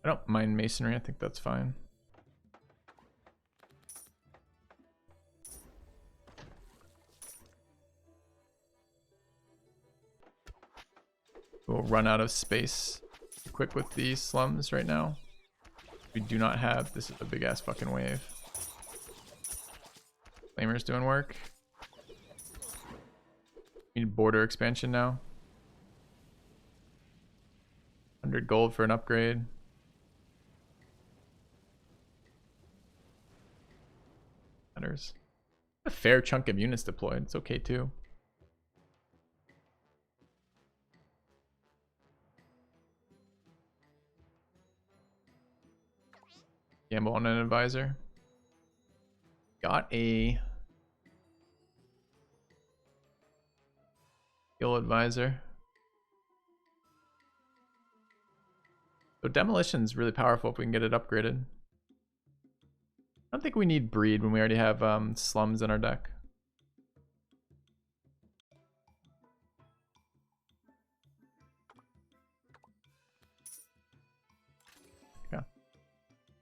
I don't mind masonry. I think that's fine. We'll run out of space quick with these slums right now. We do not have. This is a big ass fucking wave. Flamer's doing work. We need border expansion now. 100 gold for an upgrade. Matters. A fair chunk of units deployed. It's okay too. Gamble on an advisor. Got a skill advisor. So demolition's really powerful if we can get it upgraded. I don't think we need breed when we already have slums in our deck. Yeah.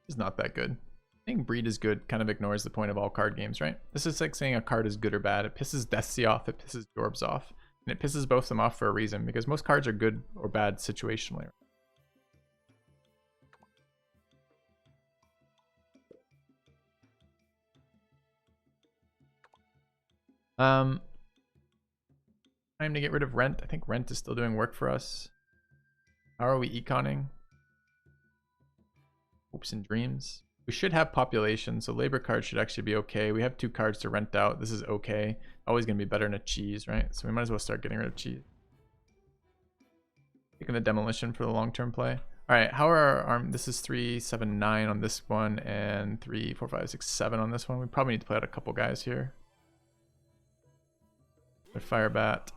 It's not that good. I think breed is good kind of ignores the point of all card games, right? This is like saying a card is good or bad. It pisses Deathsea off, it pisses Jorbs off. And it pisses both of them off for a reason, because most cards are good or bad situationally. Time to get rid of rent. I think rent is still doing work for us. How are we econing? Hopes and dreams. We should have population, so labor cards should actually be okay. We have 2 cards to rent out. This is okay. Always gonna be better than a cheese, right? So we might as well start getting rid of cheese. Taking the demolition for the long-term play. All right, how are our arm? This is 3, 7, 9 on this one, and 3, 4, 5, 6, 7 on this one. We probably need to play out a couple guys here. Another fire bat,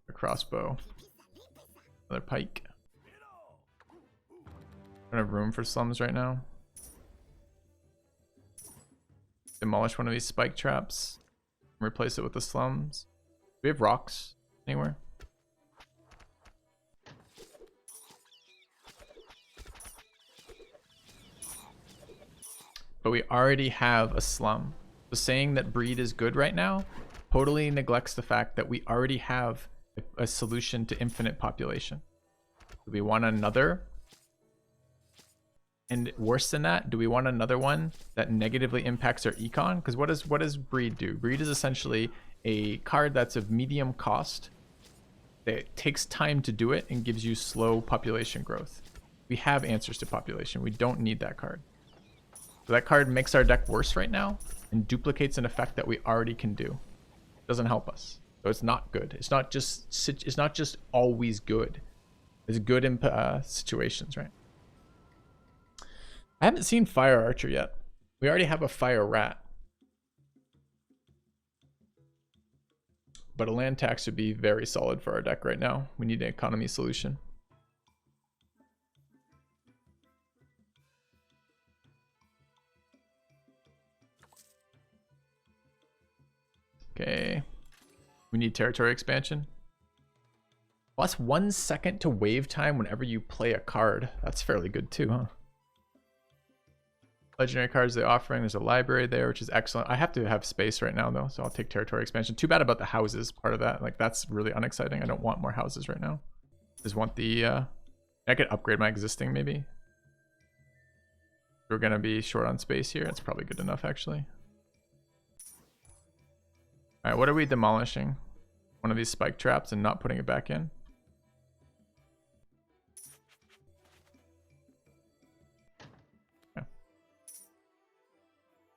a crossbow, another pike. I don't have room for slums right now. Demolish one of these spike traps. Replace it with the slums. Do we have rocks anywhere? But we already have a slum. So saying that breed is good right now totally neglects the fact that we already have a solution to infinite population. Do we want another? And worse than that, do we want another one that negatively impacts our econ? Because what does breed do? Breed is essentially a card that's of medium cost. It takes time to do it and gives you slow population growth. We have answers to population. We don't need that card. So that card makes our deck worse right now and duplicates an effect that we already can do. It doesn't help us. So it's not good. It's not just always good. It's good in situations, right? I haven't seen Fire Archer yet. We already have a Fire Rat. But a land tax would be very solid for our deck right now. We need an economy solution. Okay. We need territory expansion. Plus 1 second to wave time whenever you play a card. That's fairly good too, huh? Legendary cards they're offering. There's a library there, which is excellent. I have to have space right now though, so I'll take territory expansion. Too bad about the houses part of that. Like that's really unexciting. I don't want more houses right now. Just want the I could upgrade my existing maybe. We're gonna be short on space here. It's probably good enough actually. All right, what are we demolishing? One of these spike traps and not putting it back in.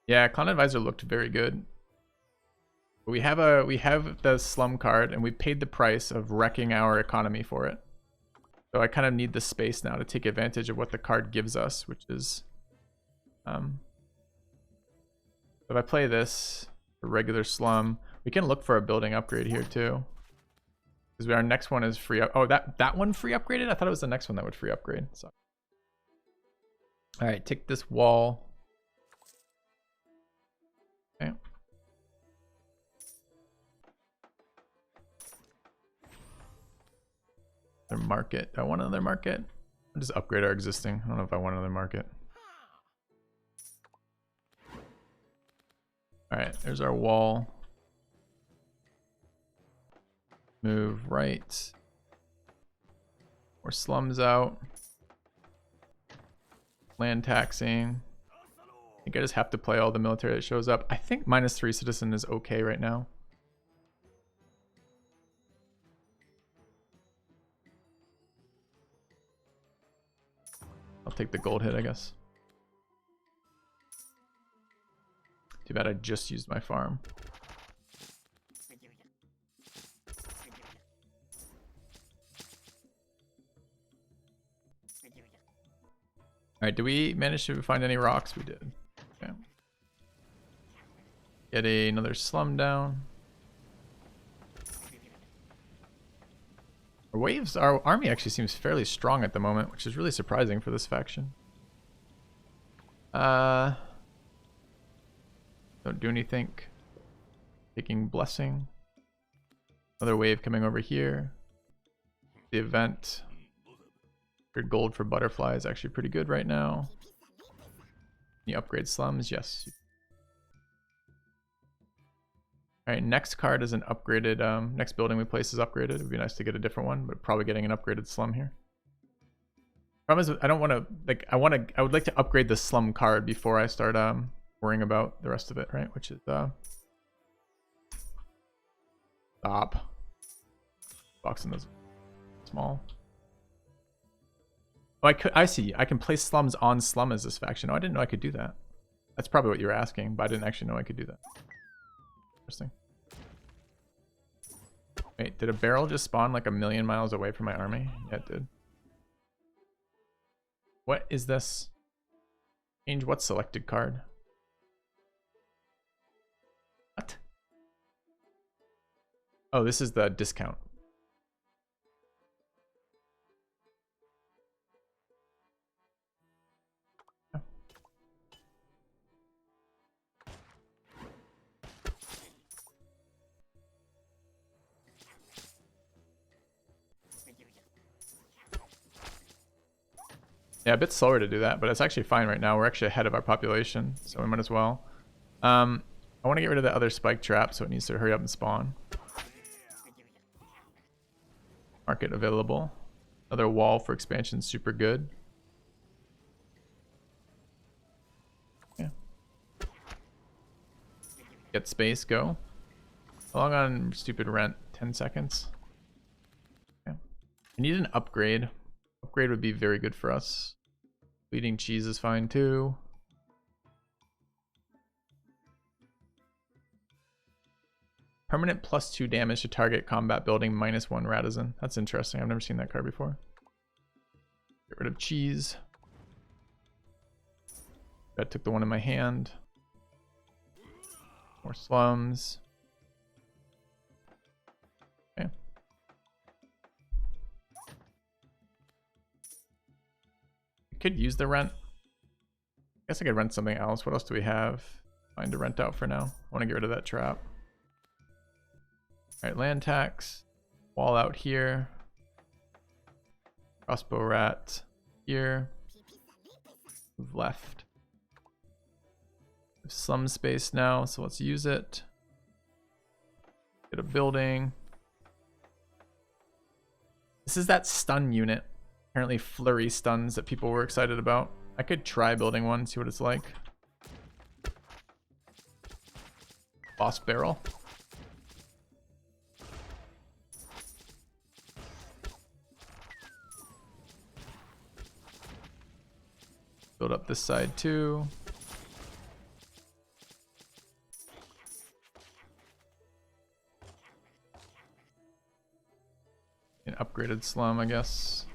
Yeah, Clan Advisor looked very good. But we have the slum card and we paid the price of wrecking our economy for it. So I kind of need the space now to take advantage of what the card gives us, which is if I play this, a regular slum, we can look for a building upgrade here too. Because our next one is free up. Oh, that one free upgraded? I thought it was the next one that would free upgrade. So. All right, take this wall. Okay. Their market. I want another market. I'll just upgrade our existing. I don't know if I want another market. Alright, there's our wall. Move right. More slums out. Land taxing. I think I just have to play all the military that shows up. I think -3 citizen is okay right now. I'll take the gold hit, I guess. Too bad I just used my farm. Alright, did we manage to find any rocks? We did. Okay. Get another slum down. Our waves, our army actually seems fairly strong at the moment, which is really surprising for this faction. Don't do anything. Taking blessing. Another wave coming over here. The event. Good gold for butterfly is actually pretty good right now. Can you upgrade slums? Yes. Alright, next card is an upgraded, next building we place is upgraded. It would be nice to get a different one, but probably getting an upgraded slum here. Problem is, I don't want to, like, I would like to upgrade the slum card before I start worrying about the rest of it, right? Which is, stop. Boxing those small. Oh, I see. I can place slums on slum as this faction. Oh, I didn't know I could do that. That's probably what you were asking, but I didn't actually know I could do that. Interesting. Wait, did a barrel just spawn like 1,000,000 miles away from my army? Yeah, it did. What is this? Change what selected card? What? Oh, this is the discount. Yeah, a bit slower to do that, but it's actually fine right now. We're actually ahead of our population, so we might as well. I want to get rid of the other spike trap, so it needs to hurry up and spawn. Market available. Another wall for expansion, super good. Yeah. Get space, go. How long on stupid rent? 10 seconds. Okay. I need an upgrade. Upgrade would be very good for us. Bleeding cheese is fine too. Permanent +2 damage to target combat building -1 Ratizen. That's interesting. I've never seen that card before. Get rid of cheese. I took the one in my hand. More slums. Okay. Could use the rent. I guess I could rent something else. What else do we have? Find to rent out for now. I want to get rid of that trap. Alright, land tax. Wall out here. Crossbow rat here. Move left. Have slum space now, so let's use it. Get a building. This is that stun unit. Apparently flurry stuns that people were excited about. I could try building one, see what it's like. Boss barrel. Build up this side too. An upgraded slum, I guess.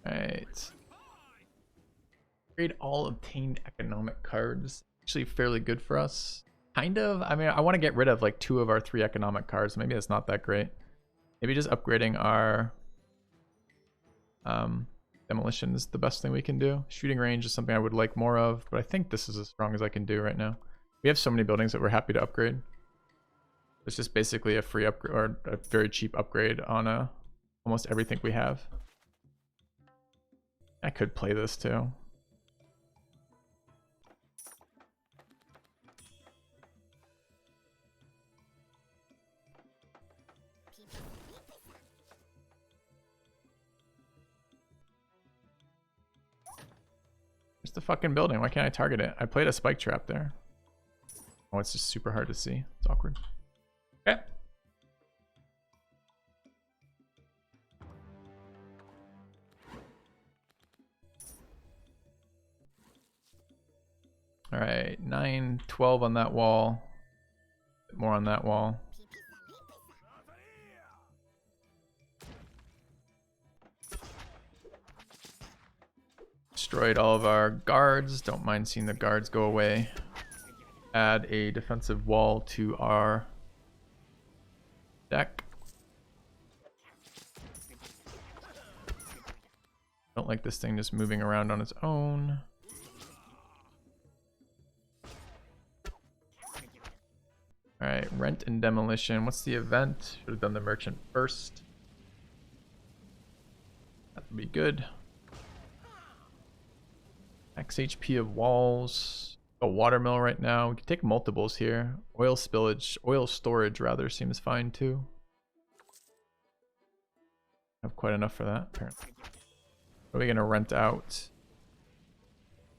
Alright. Trade all obtained economic cards. Actually fairly good for us. Kind of. I mean, I want to get rid of like 2 of our 3 economic cards. Maybe it's not that great. Maybe just upgrading our demolition is the best thing we can do. Shooting range is something I would like more of, but I think this is as strong as I can do right now. We have so many buildings that we're happy to upgrade. It's just basically a free upgrade or a very cheap upgrade on almost everything we have. I could play this too. Where's the fucking building? Why can't I target it? I played a spike trap there. Oh, it's just super hard to see. It's awkward. Okay. All right, 9, 12 on that wall. A bit more on that wall. Destroyed all of our guards. Don't mind seeing the guards go away. Add a defensive wall to our deck. Don't like this thing just moving around on its own. Alright, rent and demolition. What's the event? Should have done the merchant first. That would be good. Max HP of walls. A watermill right now. We can take multiples here. Oil spillage, oil storage rather, seems fine too. Have quite enough for that, apparently. What are we gonna rent out?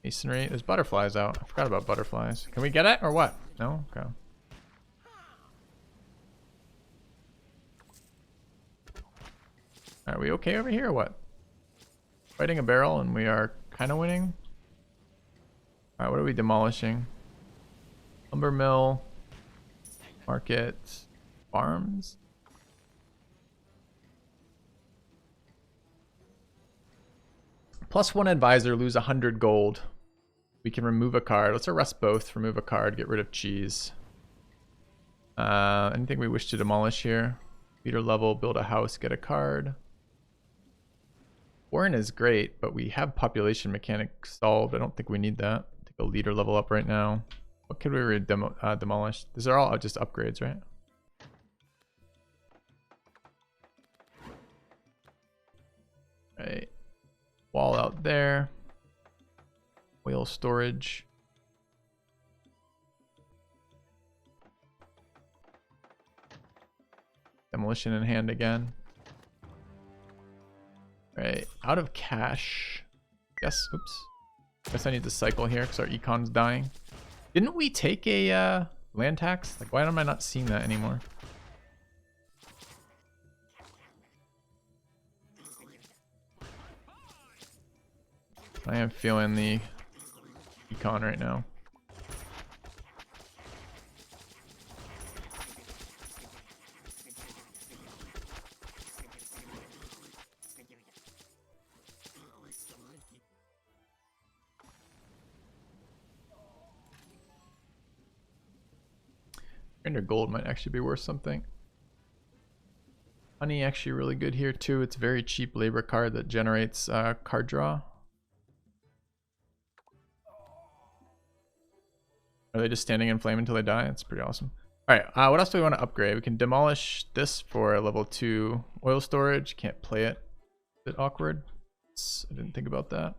Masonry. There's butterflies out. I forgot about butterflies. Can we get it or what? No? Okay. Are we okay over here or what? Fighting a barrel and we are kind of winning. Alright, what are we demolishing? Lumber mill, market, farms. +1 advisor, lose 100 gold. We can remove a card. Let's arrest both, remove a card, get rid of cheese. Anything we wish to demolish here? Leader level, build a house, get a card. Warren is great, but we have population mechanic solved. I don't think we need that. Take a leader level up right now. What could we demolish? These are all just upgrades, right? Right. Wall out there. Oil storage. Demolition in hand again. Right, out of cash. Yes, oops. Guess I need to cycle here because our econ's dying. Didn't we take a land tax? Like, why am I not seeing that anymore? I am feeling the econ right now. Render gold might actually be worth something. Honey actually really good here too. It's a very cheap labor card that generates card draw. Are they just standing in flame until they die? That's pretty awesome. All right, what else do we want to upgrade? We can demolish this for a level 2 oil storage. Can't play it. A bit awkward. I didn't think about that.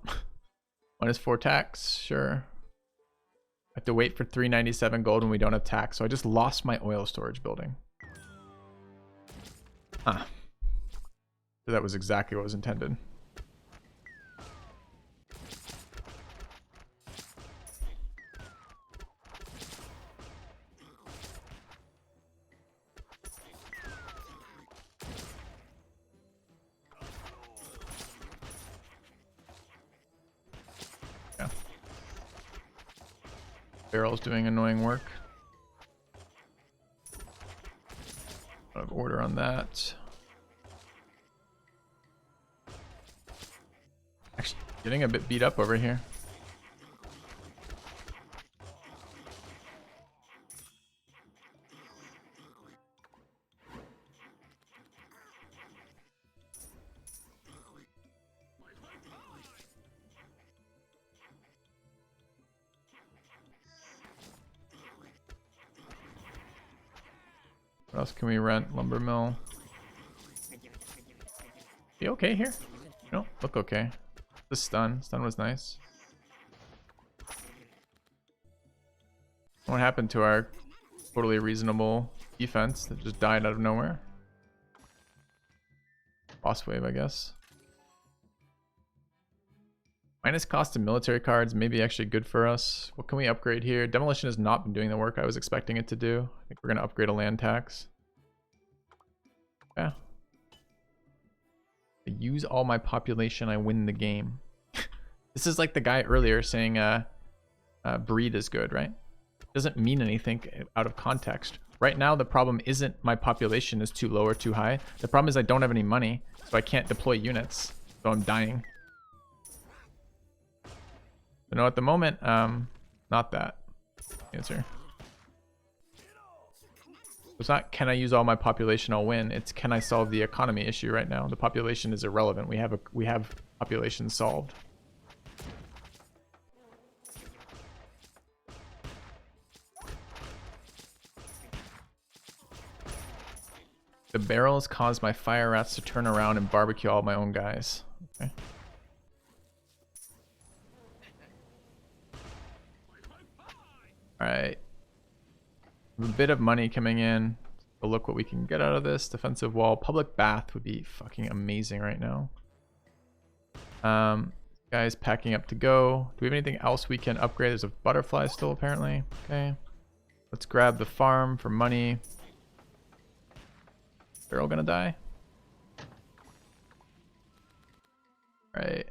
-4 tax, sure. I have to wait for 397 gold when we don't have tax, so I just lost my oil storage building. Huh. So that was exactly what was intended. Yeah. Barrel's doing annoying work. Out of order on that. Actually, getting a bit beat up over here. What else can we rent? Lumber mill. Be okay here? No, look okay. The stun. Stun was nice. What happened to our totally reasonable defense that just died out of nowhere? Boss wave, I guess. Minus cost of military cards, maybe actually good for us. What can we upgrade here? Demolition has not been doing the work I was expecting it to do. I think we're going to upgrade a land tax. Yeah. I use all my population, I win the game. This is like the guy earlier saying breed is good, right? Doesn't mean anything out of context. Right now, the problem isn't my population is too low or too high. The problem is I don't have any money, so I can't deploy units. So I'm dying. But no, at the moment, not that answer. It's not can I use all my population, I'll win. It's can I solve the economy issue right now. The population is irrelevant. We have population solved. The barrels cause my fire rats to turn around and barbecue all my own guys. Okay. Alright. A bit of money coming in. So look what we can get out of this. Defensive wall. Public bath would be fucking amazing right now. Guys packing up to go. Do we have anything else we can upgrade? There's a butterfly still apparently. Okay. Let's grab the farm for money. Barrel gonna die? Alright.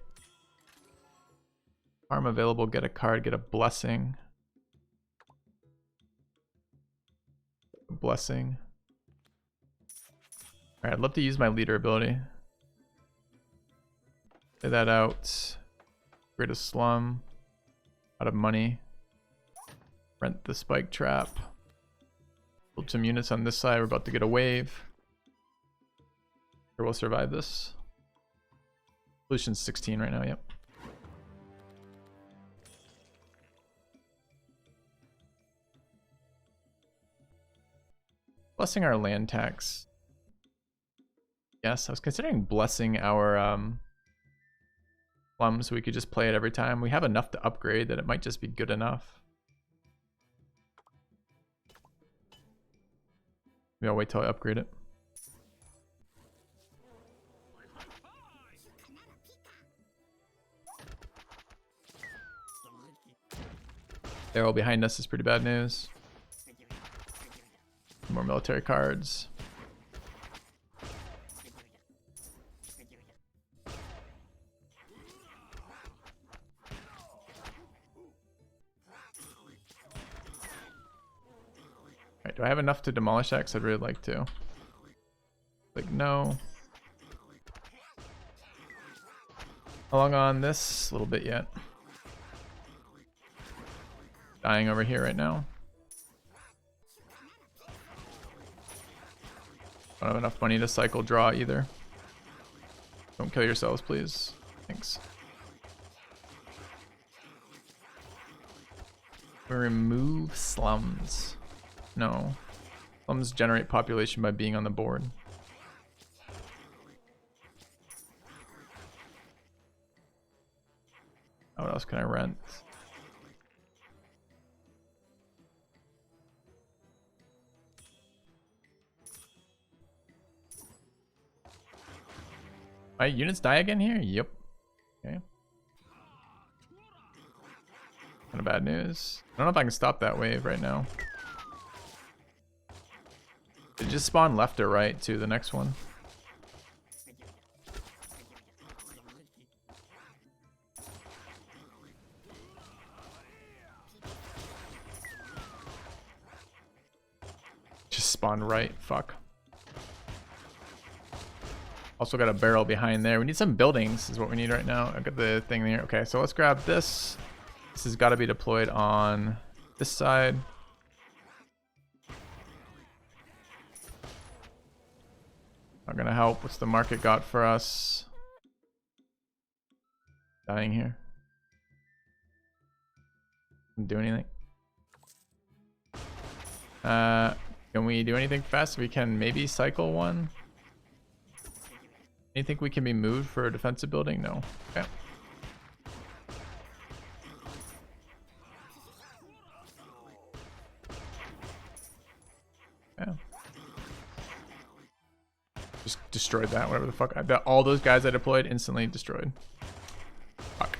Farm available, get a card, get a blessing. Blessing. Alright, I'd love to use my leader ability. Lay that out. Create a slum. Out of money. Rent the spike trap. Build some units on this side. We're about to get a wave. Sure we'll survive this. Solution's 16 right now, yep. Blessing our land tax. Yes, I was considering blessing our plums so we could just play it every time. We have enough to upgrade that it might just be good enough. Maybe I'll wait till I upgrade it. They're all behind us is pretty bad news. More military cards. Alright, do I have enough to demolish that? 'Cause I'd really like to. Like, no. How long on this? A little bit yet. Dying over here right now. Don't have enough money to cycle draw either. Don't kill yourselves, please. Thanks. We remove slums. No. Slums generate population by being on the board. What else can I rent? My units die again here? Yep. Okay. Kind of bad news. I don't know if I can stop that wave right now. It just spawned left or right to the next one. Just spawned right. Fuck. Also got a barrel behind there. We need some buildings is what we need right now. I got the thing there. Okay, so let's grab this. This has got to be deployed on this side. Not gonna help. What's the market got for us? Dying here. Didn't do anything. Can we do anything fast? We can maybe cycle one. Anything we can be moved for a defensive building? No. Okay. Yeah. Just destroyed that, whatever the fuck. All those guys I deployed instantly destroyed. Fuck.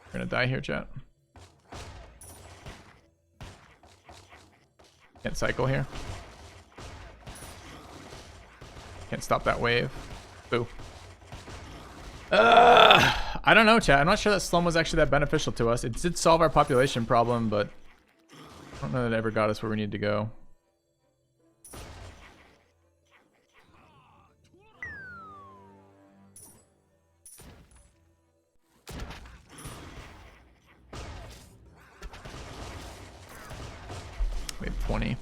We're gonna die here, chat. Can't cycle here. Can't stop that wave. Boo. I don't know, chat. I'm not sure that slum was actually that beneficial to us. It did solve our population problem, but I don't know that it ever got us where we need to go. Wait, 20.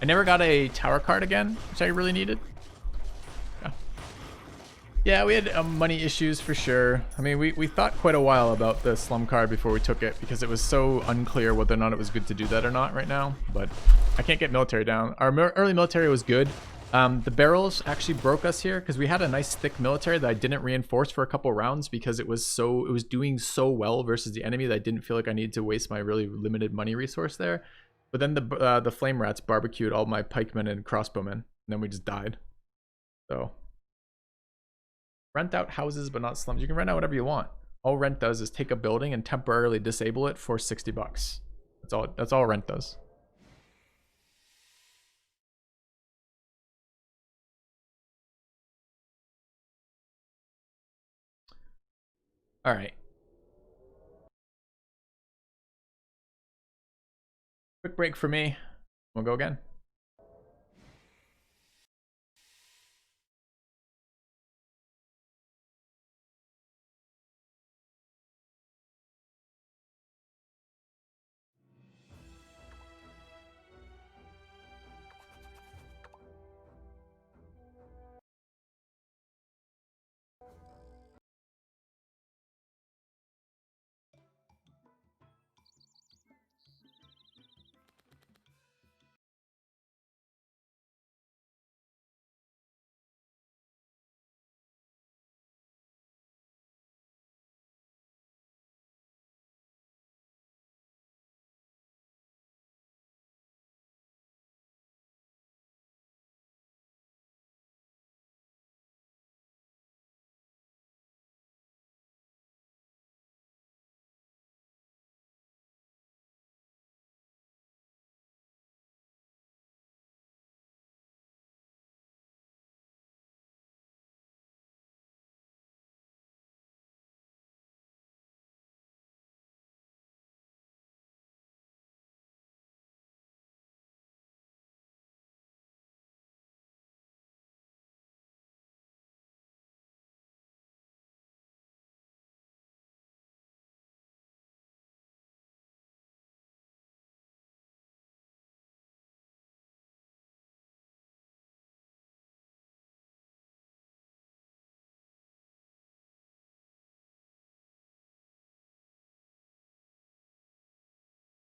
I never got a tower card again, which I really needed. Yeah, we had money issues for sure. I mean, we thought quite a while about the slum card before we took it because it was so unclear whether or not it was good to do that or not right now. But I can't get military down. Our early military was good. The barrels actually broke us here because we had a nice thick military that I didn't reinforce for a couple rounds because it was doing so well versus the enemy that I didn't feel like I needed to waste my really limited money resource there. But then the flame rats barbecued all my pikemen and crossbowmen, and then we just died. So rent out houses, but not slums. You can rent out whatever you want. All rent does is take a building and temporarily disable it for 60 bucks. That's all rent does. All right. Quick break for me. We'll go again.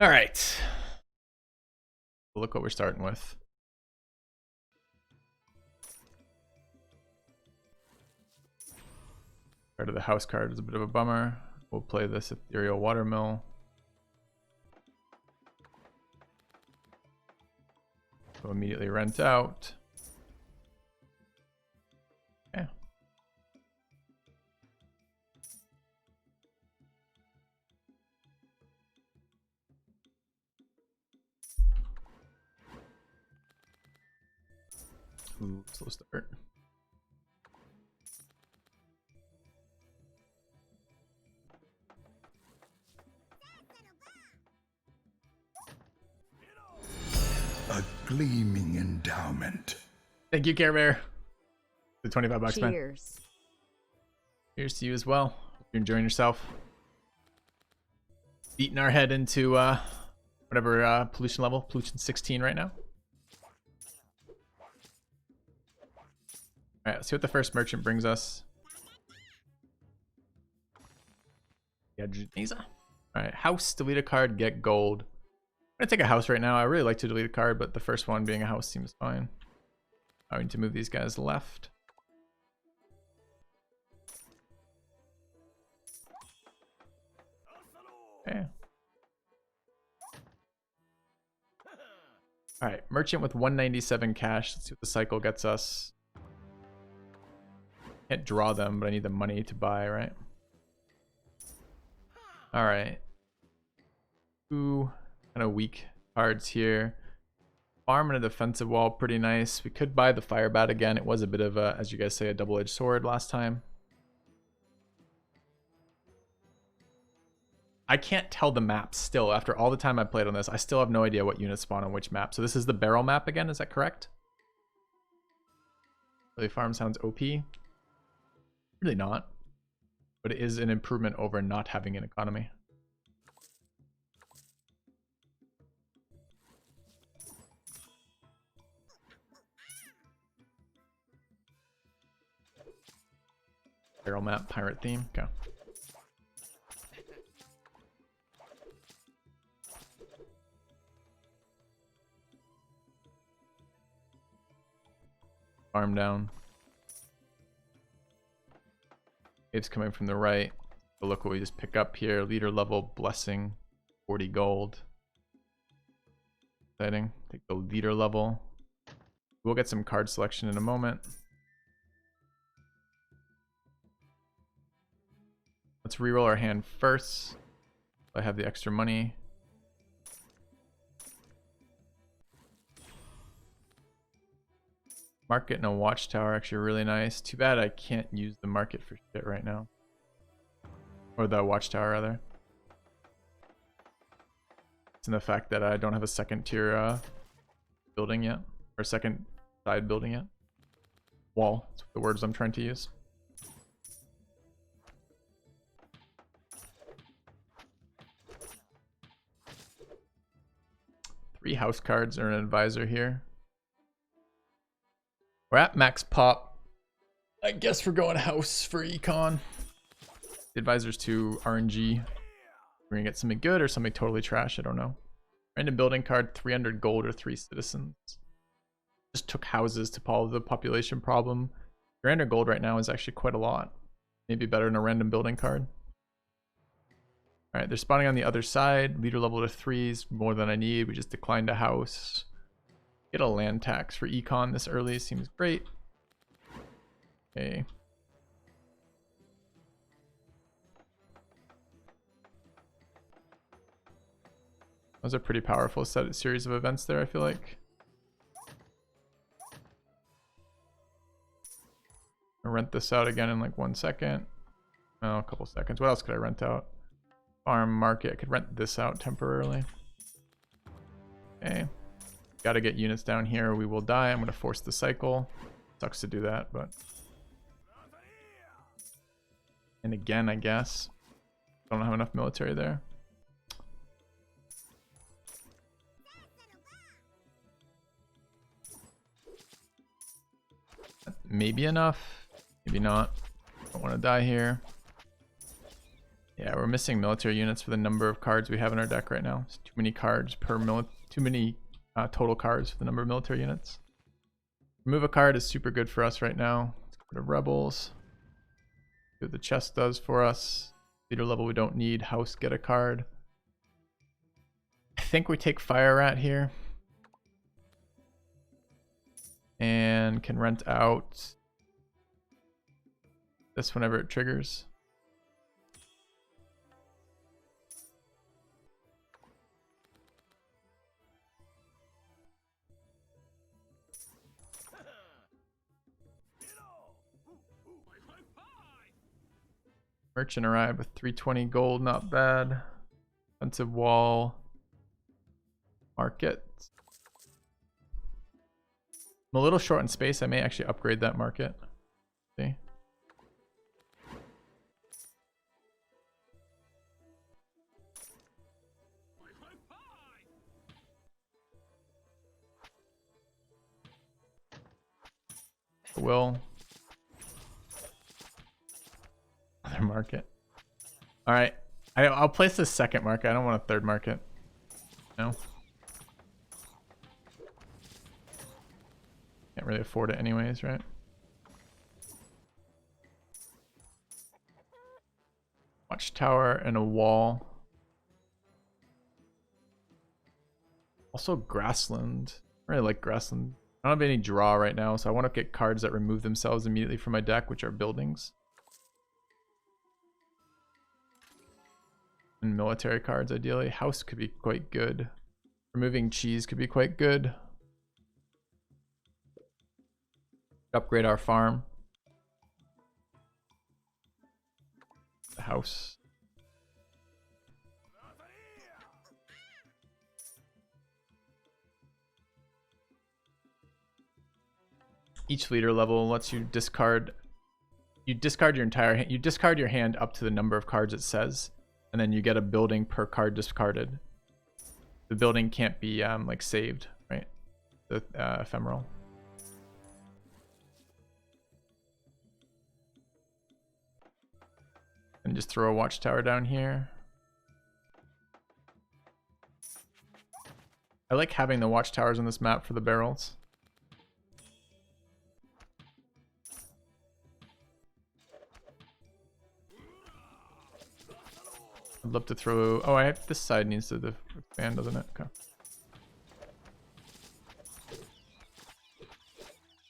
All right. Look what we're starting with. Part of the house card is a bit of a bummer. We'll play this ethereal watermill. We'll immediately rent out. Yeah. Ooh, slow start. A gleaming endowment. Thank you, Care Bear. The 25 bucks, man. Cheers. Cheers to you as well. Hope you're enjoying yourself. Beating our head into whatever pollution level, pollution 16 right now. Alright, let's see what the first merchant brings us. Yeah, Genesa. Alright, house, delete a card, get gold. gonna take a house right now. I really like to delete a card, but the first one being a house seems fine. I need to move these guys left. Okay. Alright, merchant with 197 cash. Let's see what the cycle gets us. Can't draw them, but I need the money to buy, right? Alright. Two kind of weak cards here. Farm and a defensive wall, pretty nice. We could buy the fire bat again. It was a bit of a, as you guys say, a double-edged sword last time. I can't tell the map still. After all the time I played on this, I still have no idea what units spawn on which map. So this is the barrel map again, is that correct? Really farm sounds OP. Really not. But it is an improvement over not having an economy. Barrel map, pirate theme, okay. Farm down. Waves coming from the right. But look what we just pick up here. Leader level, blessing, 40 gold. Exciting. Take the leader level. We'll get some card selection in a moment. Let's reroll our hand first. I have the extra money. Market and a watchtower actually really nice. Too bad I can't use the market for shit right now. Or the watchtower rather. It's in the fact that I don't have a second tier building yet. Or second side building yet. Wall. That's the words I'm trying to use. Three house cards or an advisor here. We're at max pop. I guess we're going house for econ. The advisor's to RNG. We're gonna get something good or something totally trash, I don't know. Random building card, 300 gold or 3 citizens. Just took houses to solve the population problem. 300 gold right now is actually quite a lot. Maybe better than a random building card. Alright, they're spawning on the other side. Leader level to 3s, more than I need. We just declined a house. Get a land tax for econ this early seems great. Okay. That was a pretty powerful series of events there, I feel like. I'll rent this out again in like 1 second. Oh, a couple seconds. What else could I rent out? Farm market. I could rent this out temporarily. Okay. Got to get units down here. We will die. I'm going to force the cycle. Sucks to do that, but. And again, I guess. Don't have enough military there. Maybe enough. Maybe not. Don't want to die here. Yeah, we're missing military units for the number of cards we have in our deck right now. It's too many cards per too many total cards for the number of military units. Remove a card is super good for us right now. Let's go to rebels. See what the chest does for us. Leader level we don't need. House, get a card. I think we take fire rat here. And can rent out this whenever it triggers. Merchant arrived with 320 gold, not bad. Defensive wall. Market. I'm a little short in space. I may actually upgrade that market. See? Will. Other market. All right. I'll place the second market. I don't want a third market. No. really afford it anyways, right? Watchtower and a wall. Also grassland. I really like grassland. I don't have any draw right now, so I want to get cards that remove themselves immediately from my deck, which are buildings. And military cards, ideally. House could be quite good. Removing cheese could be quite good. Upgrade our farm. The house. Each leader level lets you discard. You discard your entire hand. You discard your hand up to the number of cards it says, and then you get a building per card discarded. The building can't be like saved, right? The ephemeral. And just throw a watchtower down here. I like having the watchtowers on this map for the barrels. I'd love to throw... Oh, this side needs to expand, doesn't it? Okay. I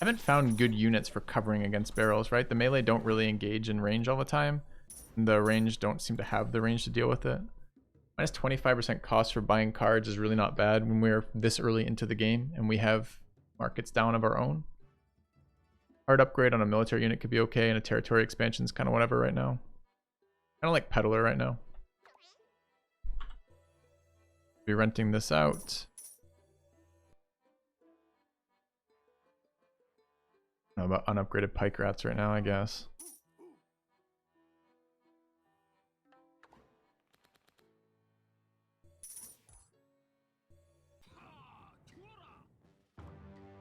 haven't found good units for covering against barrels, right? The melee don't really engage in range all the time. And the range don't seem to have the range to deal with it. Minus 25% cost for buying cards is really not bad when we're this early into the game and we have markets down of our own. Hard upgrade on a military unit could be okay, and a territory expansion is kind of whatever right now. I don't like Peddler right now. Be renting this out. How about unupgraded pike rats right now, I guess.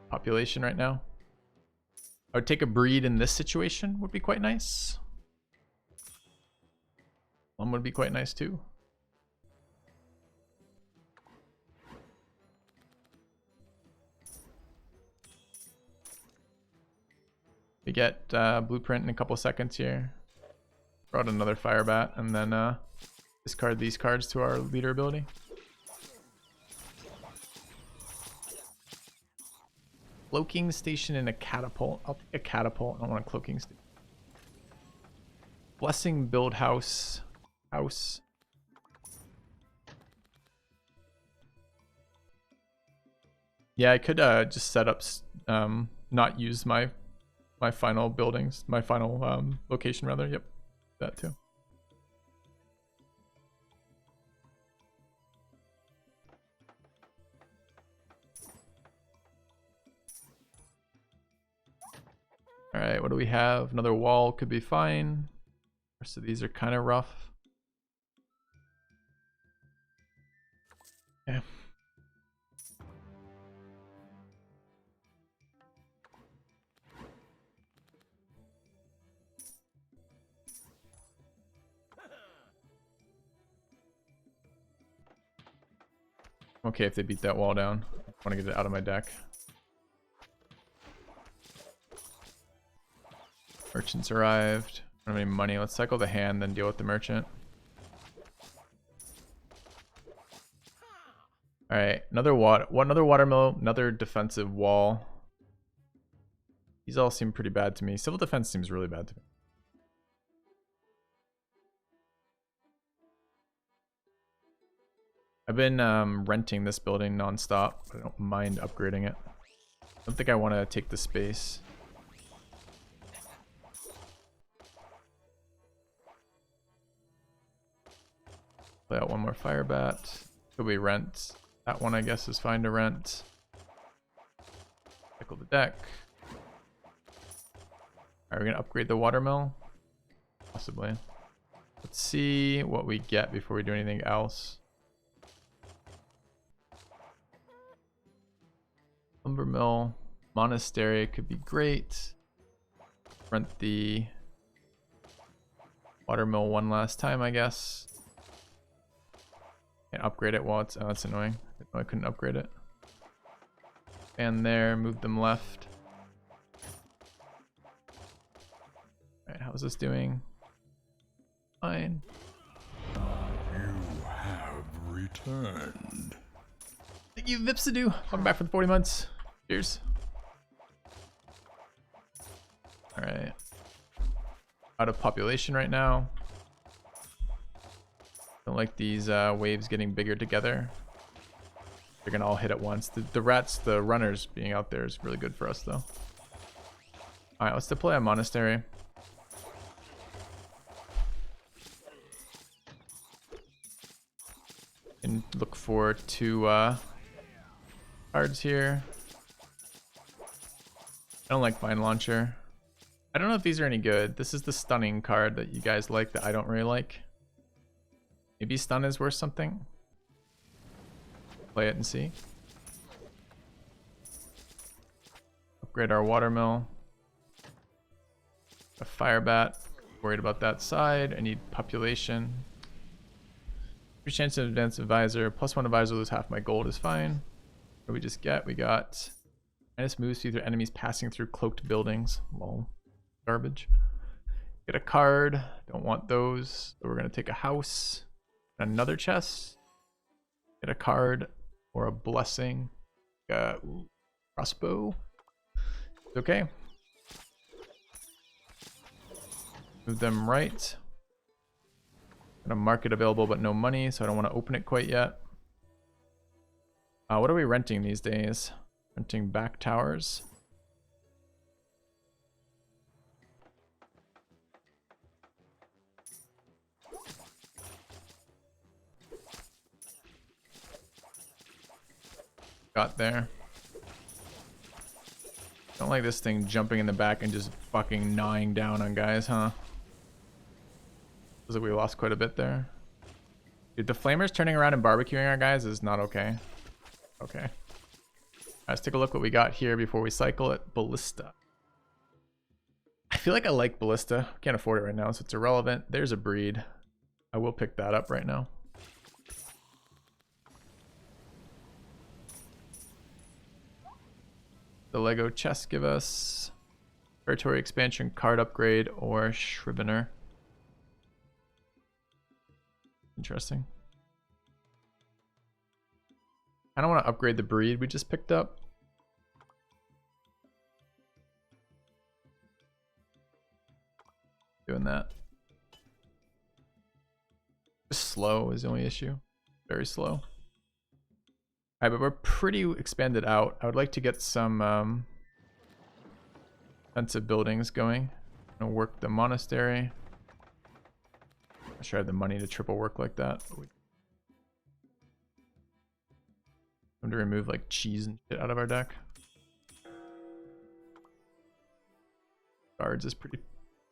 Population right now. I would take a breed in this situation, would be quite nice. One would be quite nice too. We get blueprint in a couple seconds here. Throw out another fire bat and then discard these cards to our leader ability. Cloaking station and a catapult. I'll take a catapult. I don't want a cloaking station. Blessing build house. House. Yeah, I could just set up, not use my final buildings, my final location rather. Yep, that too. All right, what do we have? Another wall could be fine. The rest of these are kind of rough. Yeah. Okay, if they beat that wall down. I want to get it out of my deck. Merchants arrived. I don't have any money. Let's cycle the hand, then deal with the merchant. Alright, another watermill, another defensive wall. These all seem pretty bad to me. Civil defense seems really bad to me. I've been renting this building nonstop, but I don't mind upgrading it. I don't think I want to take the space. Play out one more fire bat. Could we rent? That one I guess is fine to rent. Cycle the deck. Are we gonna upgrade the watermill? Possibly. Let's see what we get before we do anything else. Lumber mill, monastery could be great. Rent the watermill one last time, I guess. Can't upgrade it while it's... Oh, that's annoying. I couldn't upgrade it. And there, move them left. How's this doing? Fine. You have returned. Thank you, Vipsidoo. Welcome back for the 40 months. Cheers. Alright. Out of population right now. Don't like these waves getting bigger together. They're gonna all hit at once. The rats, the runners being out there is really good for us though. Alright, let's deploy a monastery. And look for 2 cards here. I don't like Vine Launcher. I don't know if these are any good. This is the stunning card that you guys like that I don't really like. Maybe stun is worth something. Play it and see. Upgrade our watermill. A fire bat. Worried about that side. I need population. 3 chance of advanced advisor. +1 advisor, lose half my gold is fine. What do we just get? We got minus move speed through enemies passing through cloaked buildings. Lol. Garbage. Get a card. Don't want those. So we're gonna take a house. Another chest. Get a card or a blessing. Crossbow. It's okay. Move them right. Got a market available but no money, so I don't want to open it quite yet. What are we renting these days? Renting back towers. Got there. Don't like this thing jumping in the back and just fucking gnawing down on guys, huh? Looks like we lost quite a bit there. Dude, the flamers turning around and barbecuing our guys is not okay. Okay. Let's take a look what we got here before we cycle it. Ballista. I feel like I like Ballista. Can't afford it right now, so it's irrelevant. There's a breed. I will pick that up right now. The Lego chest give us territory expansion, card upgrade, or Scrivener. Interesting. I don't want to upgrade the breed we just picked up. Doing that. Just slow is the only issue. Very slow. Alright, but we're pretty expanded out. I would like to get some defensive buildings going. I'm gonna work the monastery. I'm sure I have the money to triple work like that. I'm to remove like cheese and shit out of our deck. Guards is pretty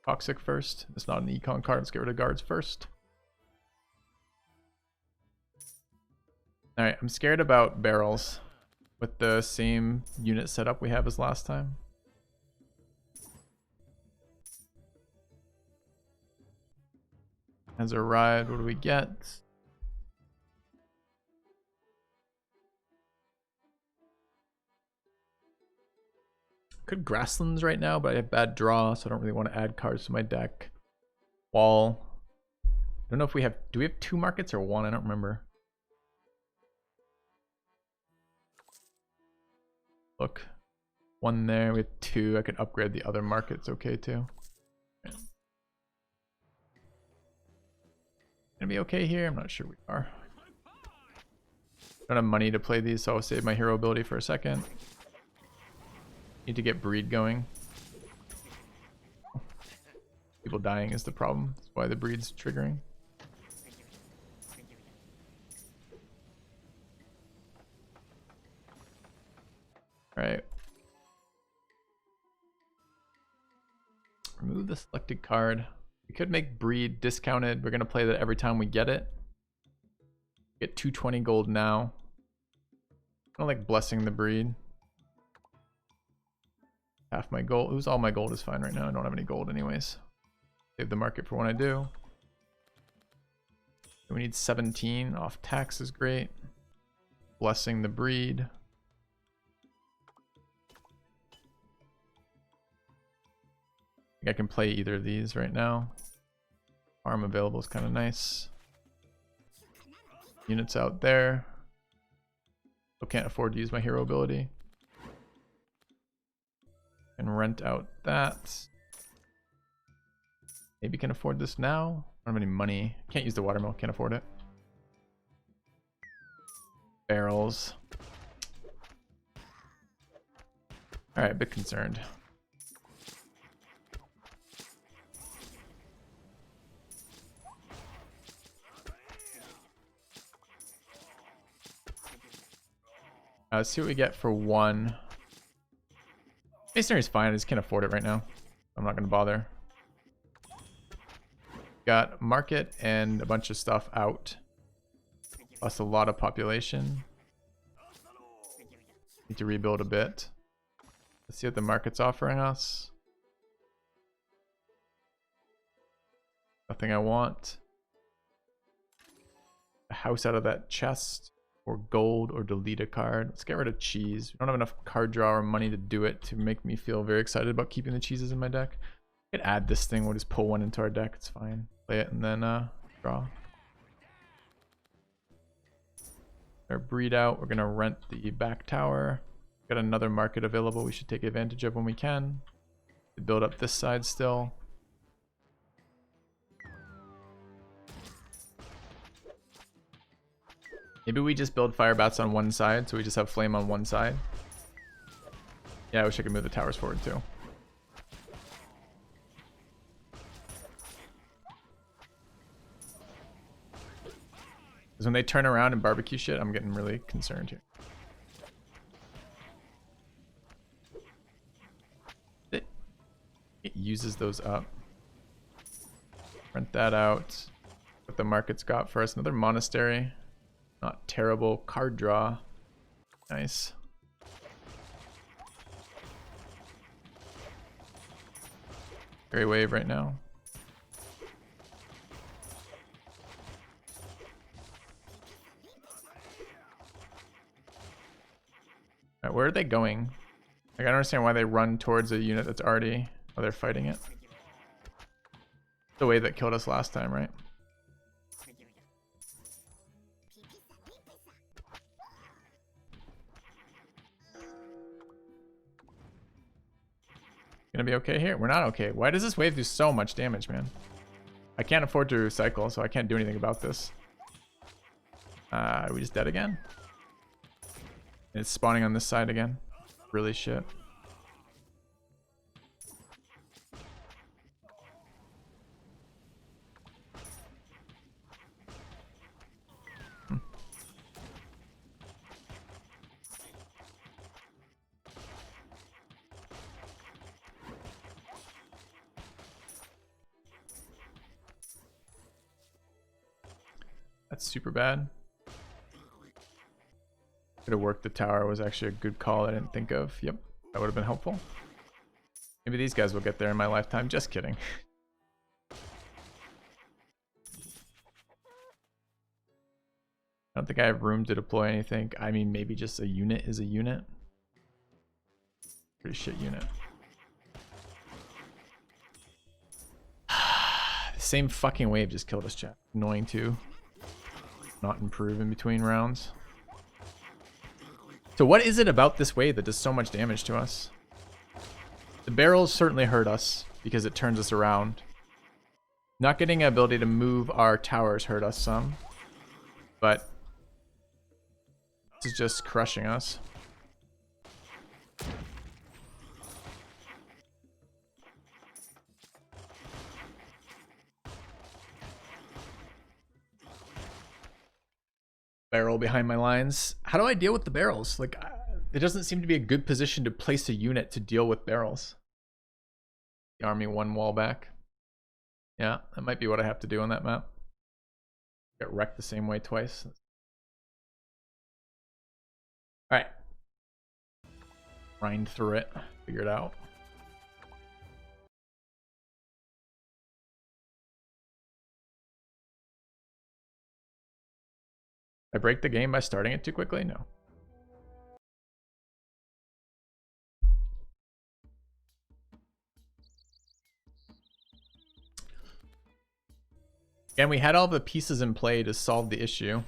toxic first. It's not an econ card. Let's get rid of guards first. Alright, I'm scared about barrels with the same unit setup we have as last time. Has arrived. What do we get? Could grasslands right now, but I have bad draw, so I don't really want to add cards to my deck. Wall. I don't know if we have... Do we have 2 markets or 1? I don't remember. Look. 1 there. We have 2. I could upgrade the other markets. Okay, too. Gonna be okay here? I'm not sure we are. Don't have money to play these, so I'll save my hero ability for a second. Need to get breed going. People dying is the problem. That's why the breed's triggering. Alright. Remove the selected card. We could make breed discounted. We're going to play that every time we get it. Get 220 gold now. I don't like blessing the breed. Half my gold. Who's all my gold is fine right now. I don't have any gold anyways. Save the market for when I do. We need 17 off tax is great. Blessing the breed. I can play either of these right now. Farm available is kind of nice. Units out there. Still can't afford to use my hero ability. And rent out that. Maybe can afford this now. I don't have any money. Can't use the watermill. Can't afford it. Barrels. Alright, a bit concerned. Let's see what we get for one. Masonry is fine. I just can't afford it right now. I'm not going to bother. Got market and a bunch of stuff out. Plus a lot of population. Need to rebuild a bit. Let's see what the market's offering us. Nothing I want. A house out of that chest. Or gold, or delete a card. Let's get rid of cheese. We don't have enough card draw or money to do it to make me feel very excited about keeping the cheeses in my deck. We could add this thing. We'll just pull one into our deck. It's fine. Play it and then draw. Our breed out. We're gonna rent the back tower. Got another market available we should take advantage of when we can. Build up this side still. Maybe we just build fire bats on one side, so we just have flame on one side. Yeah, I wish I could move the towers forward too. Because when they turn around and barbecue shit, I'm getting really concerned here. It uses those up. Rent that out. What the market's got for us. Another monastery. Not terrible. Card draw. Nice. Gray wave right now. Alright, where are they going? Like, I don't understand why they run towards a unit that's already... Oh, they're fighting it. The wave that killed us last time, right? Gonna be okay here? We're not okay. Why does this wave do so much damage, man? I can't afford to recycle, so I can't do anything about this. Are we just dead again? And it's spawning on this side again. Really shit. That's super bad. Could have worked the tower. Was actually a good call I didn't think of. Yep, that would have been helpful. Maybe these guys will get there in my lifetime. Just kidding. I don't think I have room to deploy anything. I mean, maybe just a unit is a unit. Pretty shit unit. The same fucking wave just killed us, chat. Annoying too. Not improve in between rounds. So what is it about this wave that does so much damage to us? The barrels certainly hurt us because it turns us around. Not getting an ability to move our towers hurt us some. But this is just crushing us. Barrel behind my lines. How do I deal with the barrels? Like, it doesn't seem to be a good position to place a unit to deal with barrels. The army one wall back. Yeah, that might be what I have to do on that map. Get wrecked the same way twice. Alright. Grind through it. Figure it out. I break the game by starting it too quickly? No. And we had all the pieces in play to solve the issue.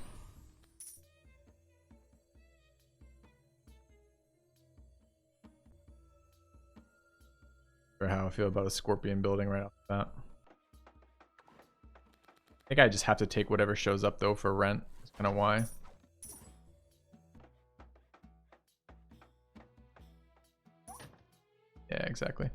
For how I feel about a scorpion building right off the bat. I think I just have to take whatever shows up though for rent. That's kind of why. Yeah, exactly.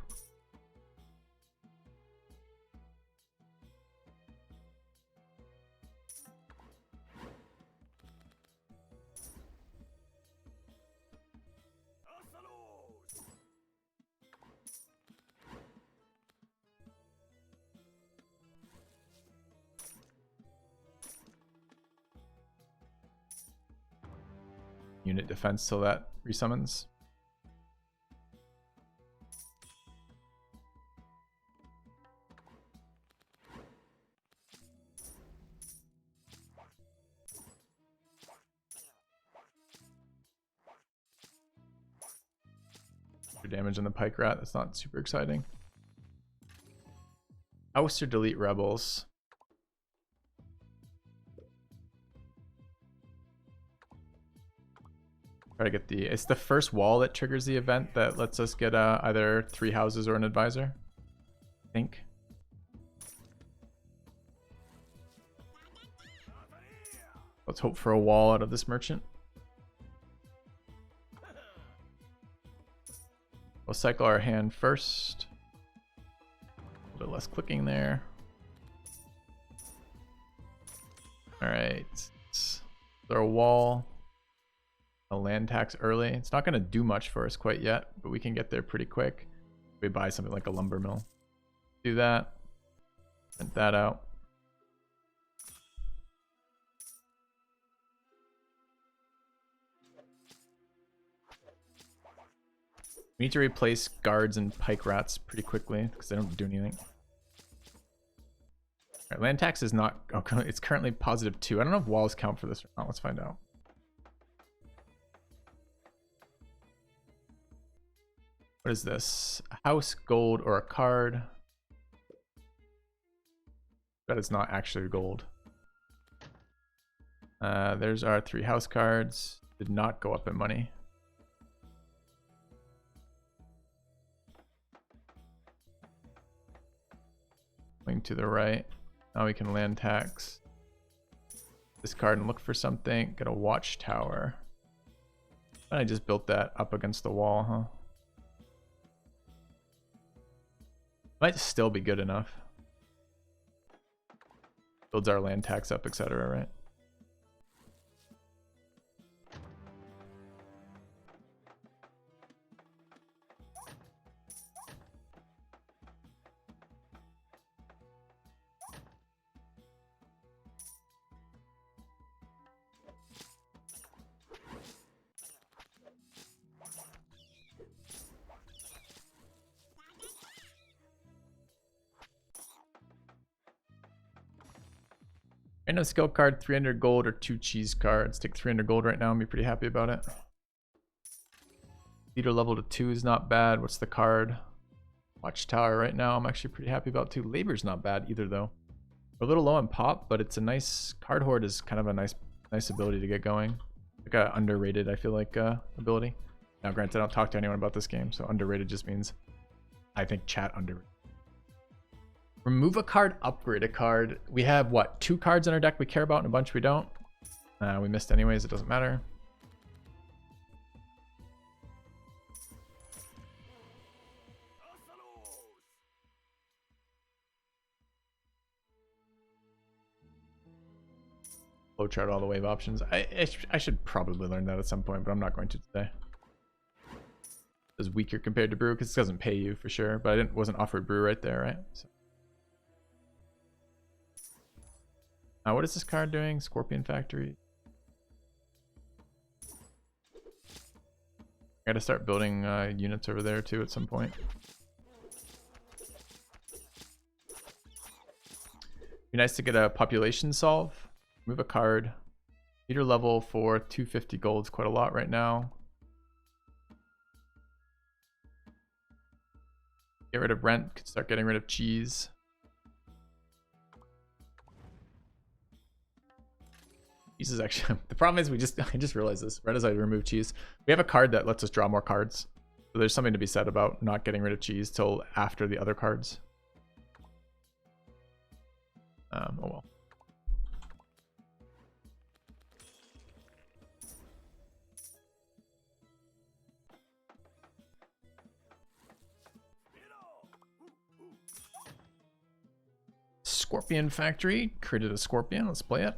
Unit defense till that resummons. Damage on the pike rat. That's not super exciting. Oust or delete rebels. Try to get the. It's the first wall that triggers the event that lets us get either 3 houses or an advisor. I think. Let's hope for a wall out of this merchant. We'll cycle our hand first. A little less clicking there. Alright. Throw a wall. A land tax early. It's not going to do much for us quite yet, but we can get there pretty quick. We buy something like a lumber mill. Do that. Print that out. We need to replace guards and pike rats pretty quickly because they don't do anything. Alright, land tax is not. Oh, it's currently +2. I don't know if walls count for this or not. Let's find out. What is this? A house, gold, or a card? That is not actually gold. There's our 3 house cards. Did not go up in money. Going to the right. Now we can land tax this card and look for something. Get a watchtower. And I just built that up against the wall, huh? Might still be good enough. Builds our land tax up, etc., right? Random skill card, 300 gold or 2 cheese cards. Take 300 gold right now and be pretty happy about it. Leader level to 2 is not bad. What's the card? Watchtower right now. I'm actually pretty happy about too. Labor's not bad either though. We're a little low on pop, but it's a nice card hoard is kind of a nice ability to get going. Like a underrated, I feel like, ability. Now granted, I don't talk to anyone about this game, so underrated just means I think chat underrated. Remove a card, upgrade a card. We have, what, 2 cards in our deck we care about and a bunch we don't. We missed anyways, it doesn't matter. Flowchart all the wave options. I should probably learn that at some point, but I'm not going to today. It's weaker compared to brew because it doesn't pay you for sure, but I wasn't offered brew right there, right? So. What is this card doing? Scorpion Factory. I gotta start building units over there too at some point. Be nice to get a population solve. Move a card. Meter level for 250 gold is quite a lot right now. Get rid of rent. Could start getting rid of cheese. Cheese is actually the problem is I just realized this right as I remove cheese. We have a card that lets us draw more cards. So there's something to be said about not getting rid of cheese till after the other cards. Oh well. Scorpion Factory created a scorpion. Let's play it.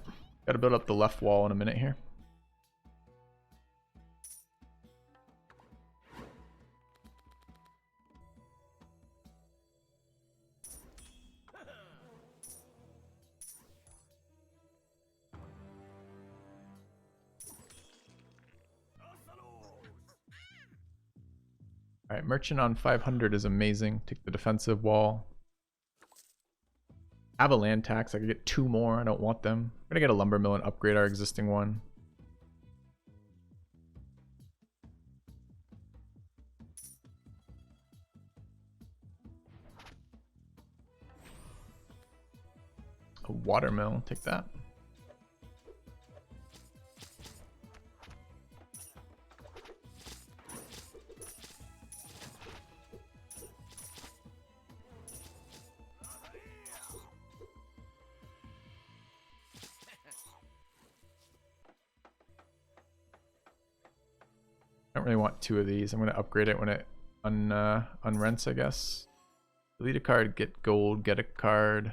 Got to build up the left wall in a minute here. All right, merchant on 500 is amazing. Take the defensive wall. Have a land tax. I could get 2 more. I don't want them. We're gonna get a lumber mill and upgrade our existing one. A water mill. Take that. I don't really want 2 of these. I'm going to upgrade it when it unrents, I guess. Delete a card, get gold, get a card.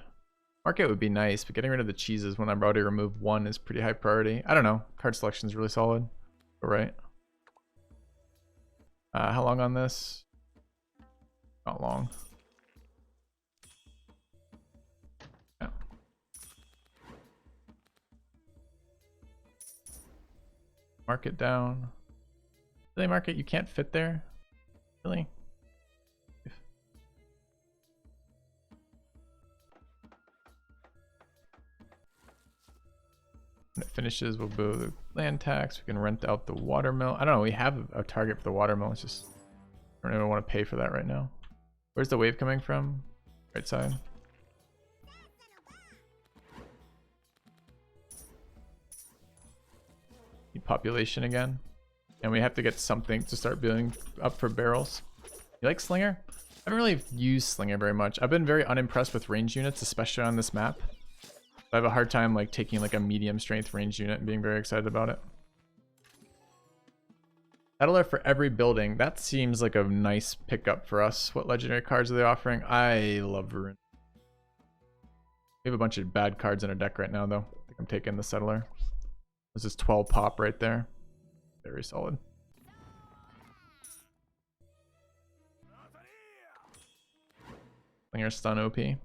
Market would be nice, but getting rid of the cheeses when I'm already removed 1 is pretty high priority. I don't know. Card selection is really solid. All right. How long on this? Not long. Yeah. Market down. Really, market? You can't fit there? Really? When it finishes, we'll build the land tax. We can rent out the watermill. I don't know. We have a target for the watermill. It's just I don't even want to pay for that right now. Where's the wave coming from? Right side. Need population again. And we have to get something to start building up for barrels. You like Slinger? I haven't really used Slinger very much. I've been very unimpressed with range units, especially on this map. I have a hard time like taking like a medium strength range unit and being very excited about it. Settler for every building. That seems like a nice pickup for us. What legendary cards are they offering? I love Ruin. We have a bunch of bad cards in our deck right now though. I think I'm taking the Settler. This is 12 pop right there. Very solid. Slinger stun OP. Maybe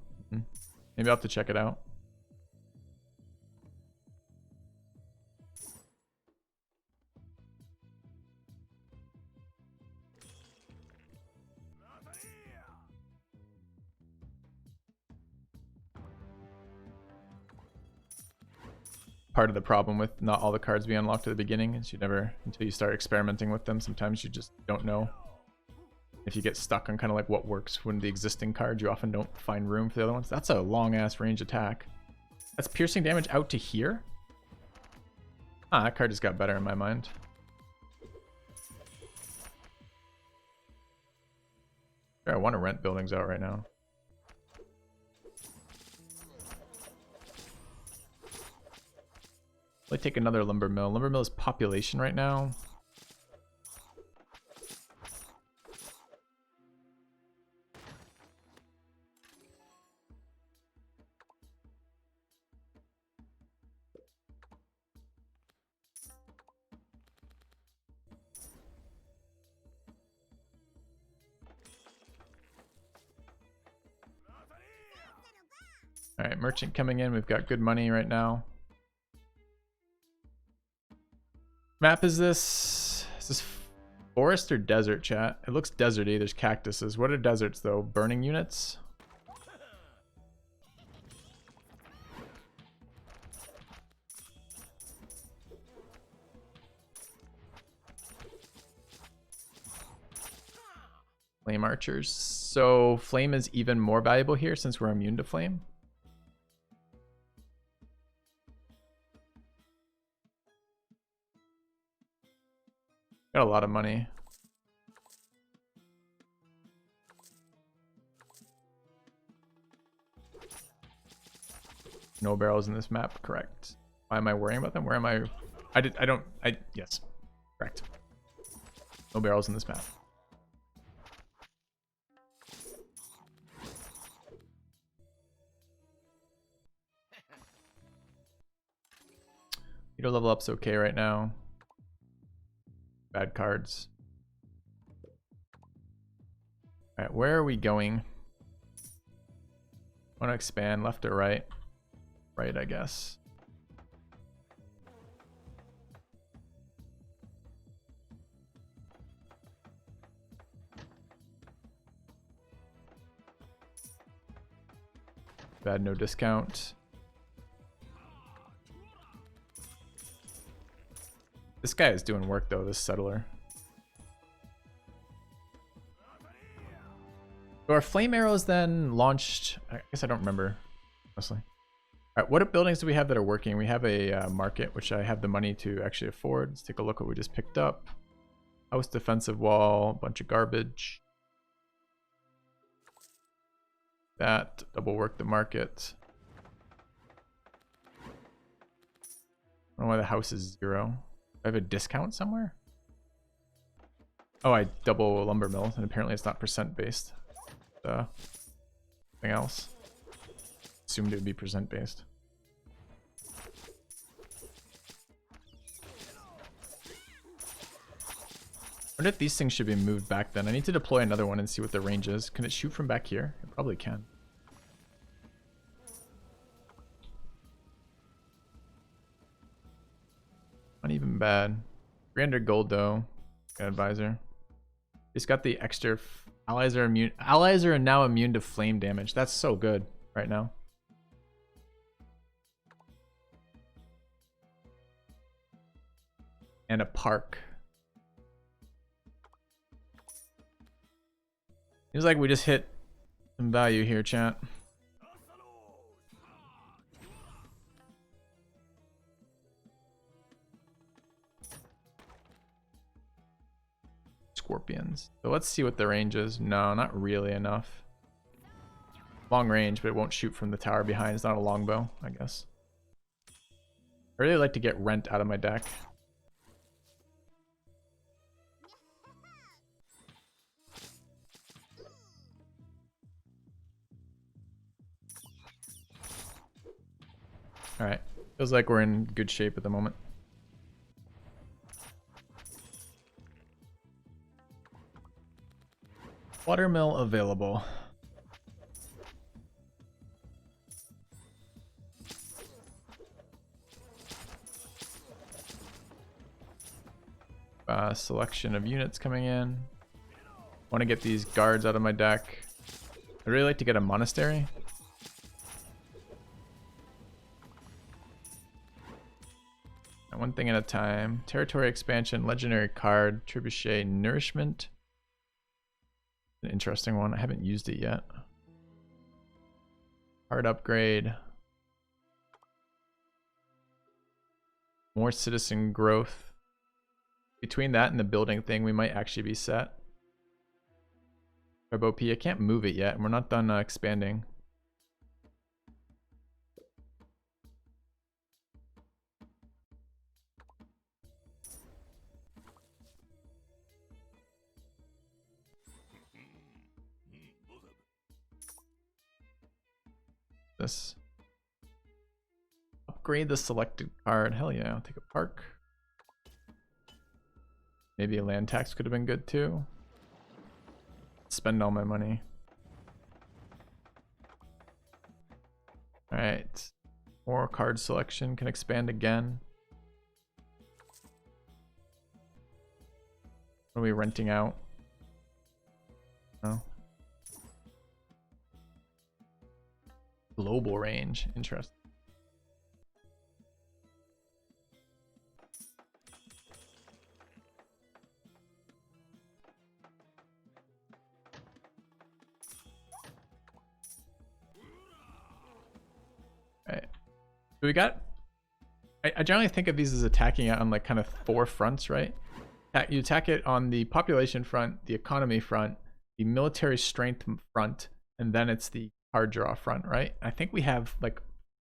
I'll have to check it out. Part of the problem with not all the cards being unlocked at the beginning is you never, until you start experimenting with them, sometimes you just don't know. If you get stuck on kind of like what works when the existing cards, you often don't find room for the other ones. That's a long ass range attack. That's piercing damage out to here? Ah, that card just got better in my mind. Sure, I want to rent buildings out right now. Let's take another lumber mill. Lumber mill is population right now. All right, merchant coming in. We've got good money right now. Map is this? Is this forest or desert, chat? It looks deserty. There's cactuses. What are deserts though? Burning units? Flame archers. So flame is even more valuable here since we're immune to flame. Got a lot of money. No barrels in this map, correct. Why am I worrying about them? Where am I? Yes, correct. No barrels in this map. Hero level up's okay right now. Bad cards. Alright, where are we going? Want to expand left or right? Right, I guess. Bad, no discount. This guy is doing work though, this settler. So our flame arrows then launched, I guess I don't remember, honestly. Alright, what buildings do we have that are working? We have a market, which I have the money to actually afford. Let's take a look what we just picked up. House defensive wall, bunch of garbage. That, double work the market. I don't know why the house is 0. I have a discount somewhere? Oh, I double lumber mill, and apparently it's not percent based. Something else. Assumed it would be percent based. I wonder if these things should be moved back then. I need to deploy another one and see what the range is. Can it shoot from back here? It probably can. Not even bad. 300 gold though. Good advisor. He's got the extra allies are immune. Allies are now immune to flame damage. That's so good right now. And a park. Seems like we just hit some value here, chat. Scorpions. So let's see what the range is. No, not really enough. Long range, but it won't shoot from the tower behind. It's not a longbow, I guess. I really like to get Rent out of my deck. Alright. Feels like we're in good shape at the moment. Watermill available. Selection of units coming in. Want to get these guards out of my deck. I'd really like to get a monastery. One thing at a time. Territory expansion, legendary card, trebuchet, nourishment. An interesting one. I haven't used it yet. Card upgrade. More citizen growth. Between that and the building thing, we might actually be set. Web OP, I can't move it yet, and we're not done expanding. This. Upgrade the selected card. Hell yeah, I'll take a park. Maybe a land tax could have been good too. Spend all my money. Alright. More card selection. Can expand again. What are we renting out? Oh. Global range. Interesting. Alright. So we got... I generally think of these as attacking it on like kind of 4 fronts, right? You attack it on the population front, the economy front, the military strength front, and then it's the card draw front, right? I think we have like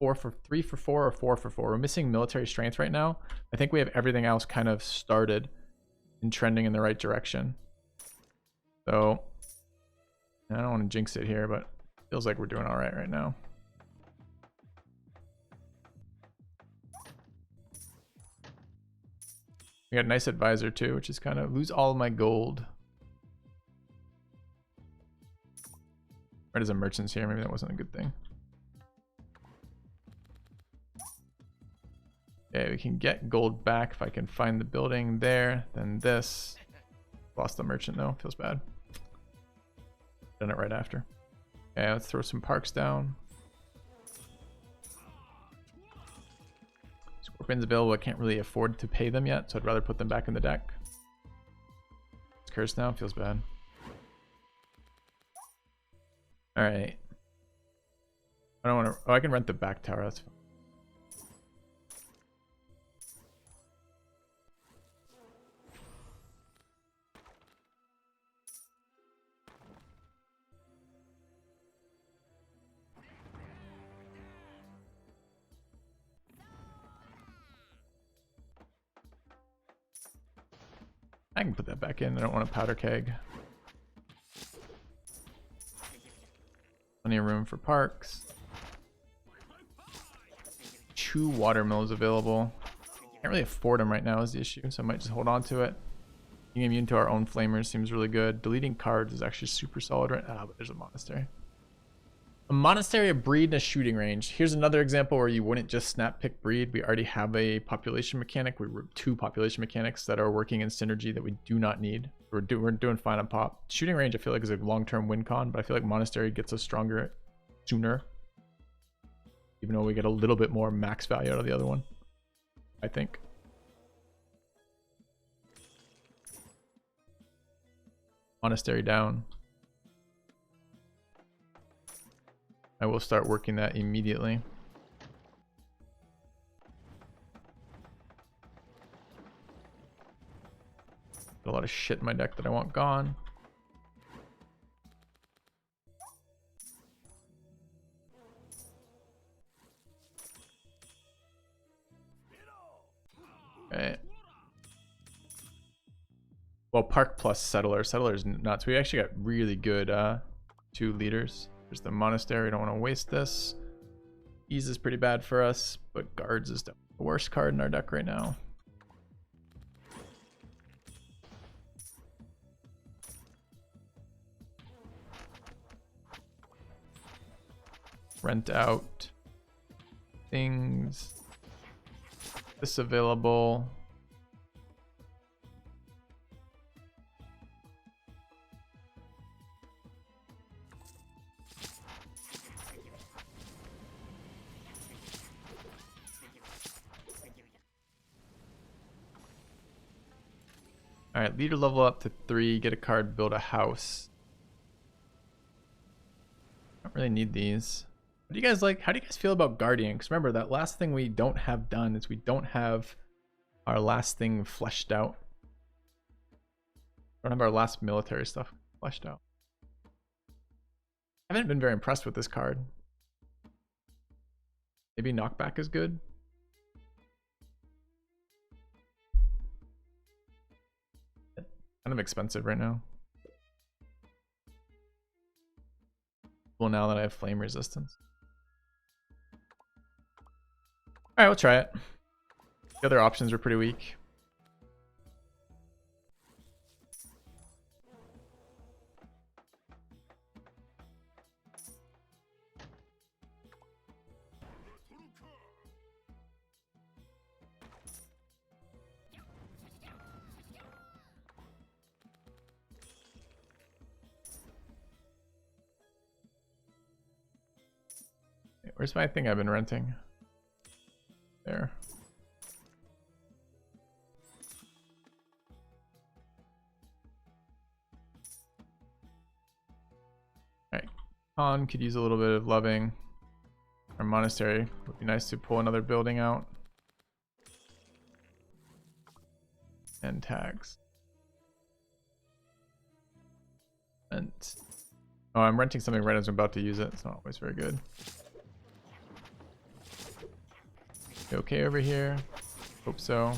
3 for 4 or 4 for 4. We're missing military strength right now. I think we have everything else kind of started and trending in the right direction. So I don't want to jinx it here, but it feels like we're doing all right now. We got a nice advisor too, which is kind of lose all of my gold. Right as a merchant's here, maybe that wasn't a good thing. Okay, we can get gold back if I can find the building there. Then this. Lost the merchant though, feels bad. Done it right after. Okay, let's throw some parks down. Scorpions available, I can't really afford to pay them yet, so I'd rather put them back in the deck. It's cursed now, feels bad. Alright. I don't want to... Oh, I can rent the back tower, that's fine. I can put that back in. I don't want a powder keg. Plenty of room for parks. 2 watermills available. Can't really afford them right now is the issue, so I might just hold on to it. Being immune to our own flamers seems really good. Deleting cards is actually super solid right now, but there's a monastery. A monastery, a breed, and a shooting range. Here's another example where you wouldn't just snap pick breed. We already have a population mechanic. We were 2 population mechanics that are working in synergy that we do not need. We're doing fine on pop. Shooting range I feel like is a long-term win con, but I feel like monastery gets us stronger sooner. Even though we get a little bit more max value out of the other one, I think. Monastery down. I will start working that immediately. Got a lot of shit in my deck that I want gone. Okay. Well, Park plus Settler. Settler's nuts. We actually got really good 2 leaders. There's the monastery. Don't want to waste this. Ease is pretty bad for us, but guards is the worst card in our deck right now. Rent out things. This available. All right, leader level up to 3, get a card, build a house. Don't really need these. What do you guys like? How do you guys feel about Guardian? Because remember, that last thing we don't have done is we don't have our last thing fleshed out. Don't have our last military stuff fleshed out. I haven't been very impressed with this card. Maybe knockback is good. Kind of expensive right now. Well, now that I have flame resistance. Alright, we'll try it. The other options were pretty weak. Where's my thing I've been renting? There. Alright. Khan could use a little bit of loving. Our monastery would be nice to pull another building out. And tags. Rent. Oh, I'm renting something right as I'm about to use it. It's not always very good. You okay over here? Hope so.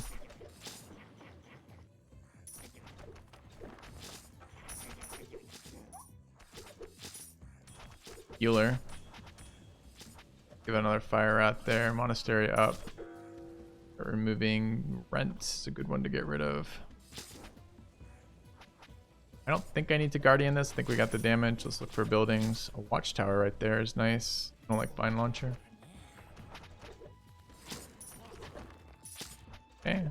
Healer. Give it another fire out there. Monastery up. Removing rent is a good one to get rid of. I don't think I need to guardian this. I think we got the damage. Let's look for buildings. A watchtower right there is nice. I don't like vine launcher. Okay.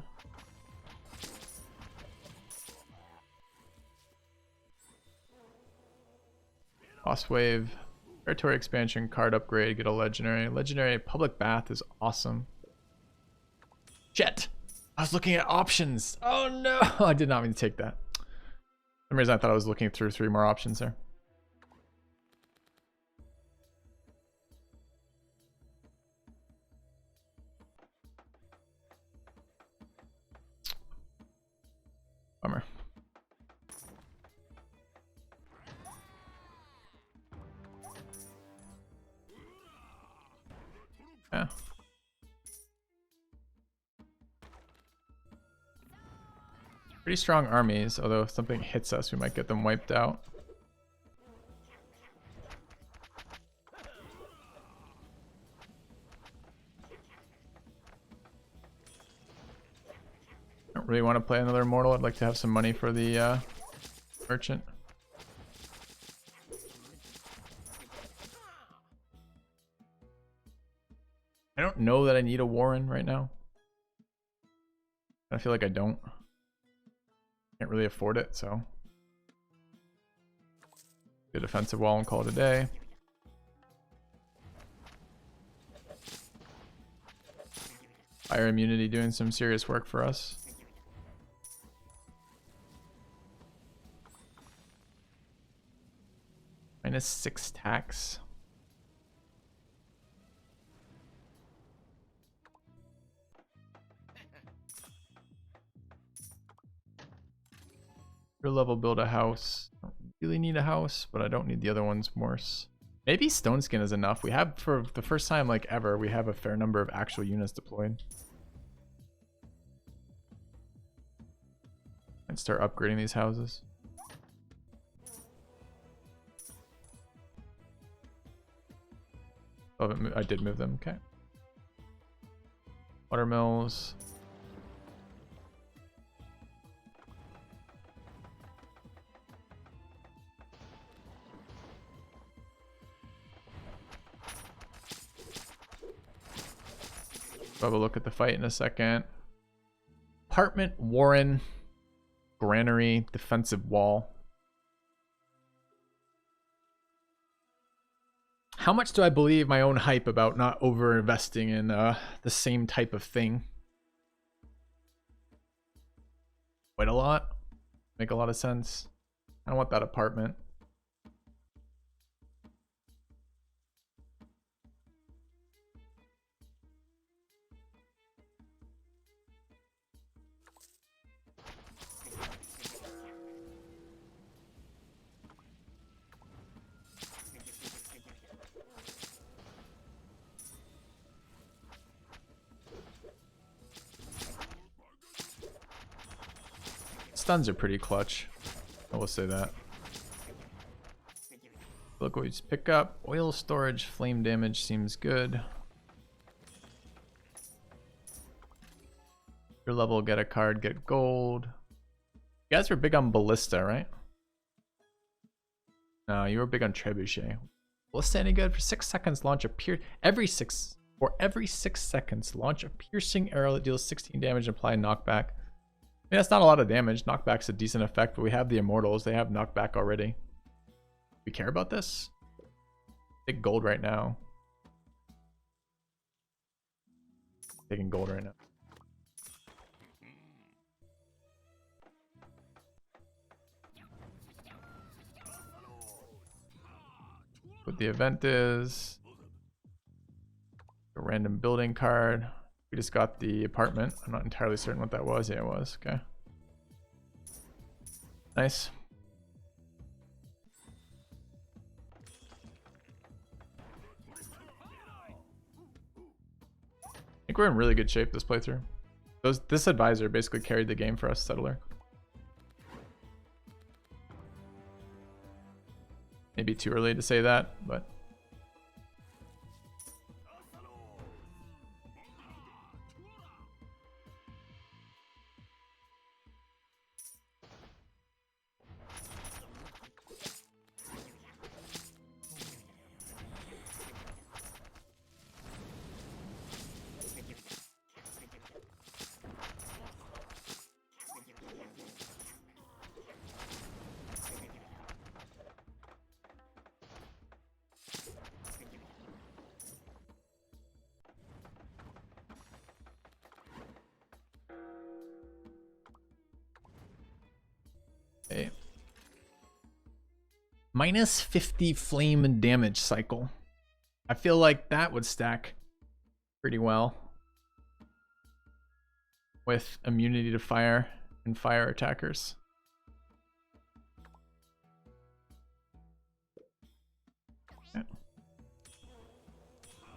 Boss wave. Territory expansion, card upgrade, get a legendary. Legendary public bath is awesome. Jet! I was looking at options. Oh no! I did not mean to take that. For some reason I thought I was looking through 3 more options there. Bummer. Yeah. Pretty strong armies, although if something hits us, we might get them wiped out. I don't really want to play another immortal. I'd like to have some money for the merchant. I don't know that I need a Warren right now. I feel like I don't. Can't really afford it, so. The defensive wall and call it a day. Fire immunity doing some serious work for us. -6 tax. Your level build a house. I don't really need a house, but I don't need the other ones worse. Maybe stone skin is enough. We have, for the first time like ever, we have a fair number of actual units deployed. And start upgrading these houses. Oh, I did move them. Okay. Watermills. We'll have a look at the fight in a second. Apartment, Warren, Granary, defensive wall. How much do I believe my own hype about not over investing in the same type of thing? Quite a lot. Make a lot of sense. I want that apartment. Stuns are pretty clutch. I will say that. Look what we just pick up. Oil storage, flame damage seems good. Your level, get a card, get gold. You guys were big on Ballista, right? No, you were big on Trebuchet. Ballista any good? For 6 seconds, launch a every 6 seconds, launch a piercing arrow that deals 16 damage and apply knockback. I mean, that's not a lot of damage. Knockback's a decent effect, but we have the Immortals. They have knockback already. We care about this? Take gold right now. Taking gold right now. What the event is. A random building card. We just got the apartment. I'm not entirely certain what that was. Yeah, it was. Okay. Nice. think we're in really good shape this playthrough. This advisor basically carried the game for us, Settler. Maybe too early to say that, but okay. Minus 50 flame damage cycle. I feel like that would stack pretty well with immunity to fire and fire attackers. Okay.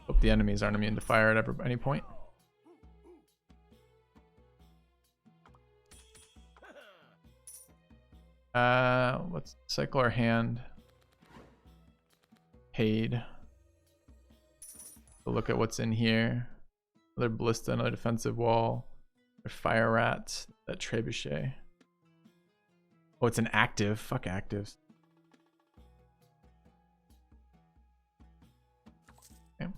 Hope the enemies aren't immune to fire at any point. Let's cycle our hand. Paid. So look at what's in here. Another ballista, another defensive wall. There's fire rats. That trebuchet. Oh, it's an active. Fuck actives. Okay.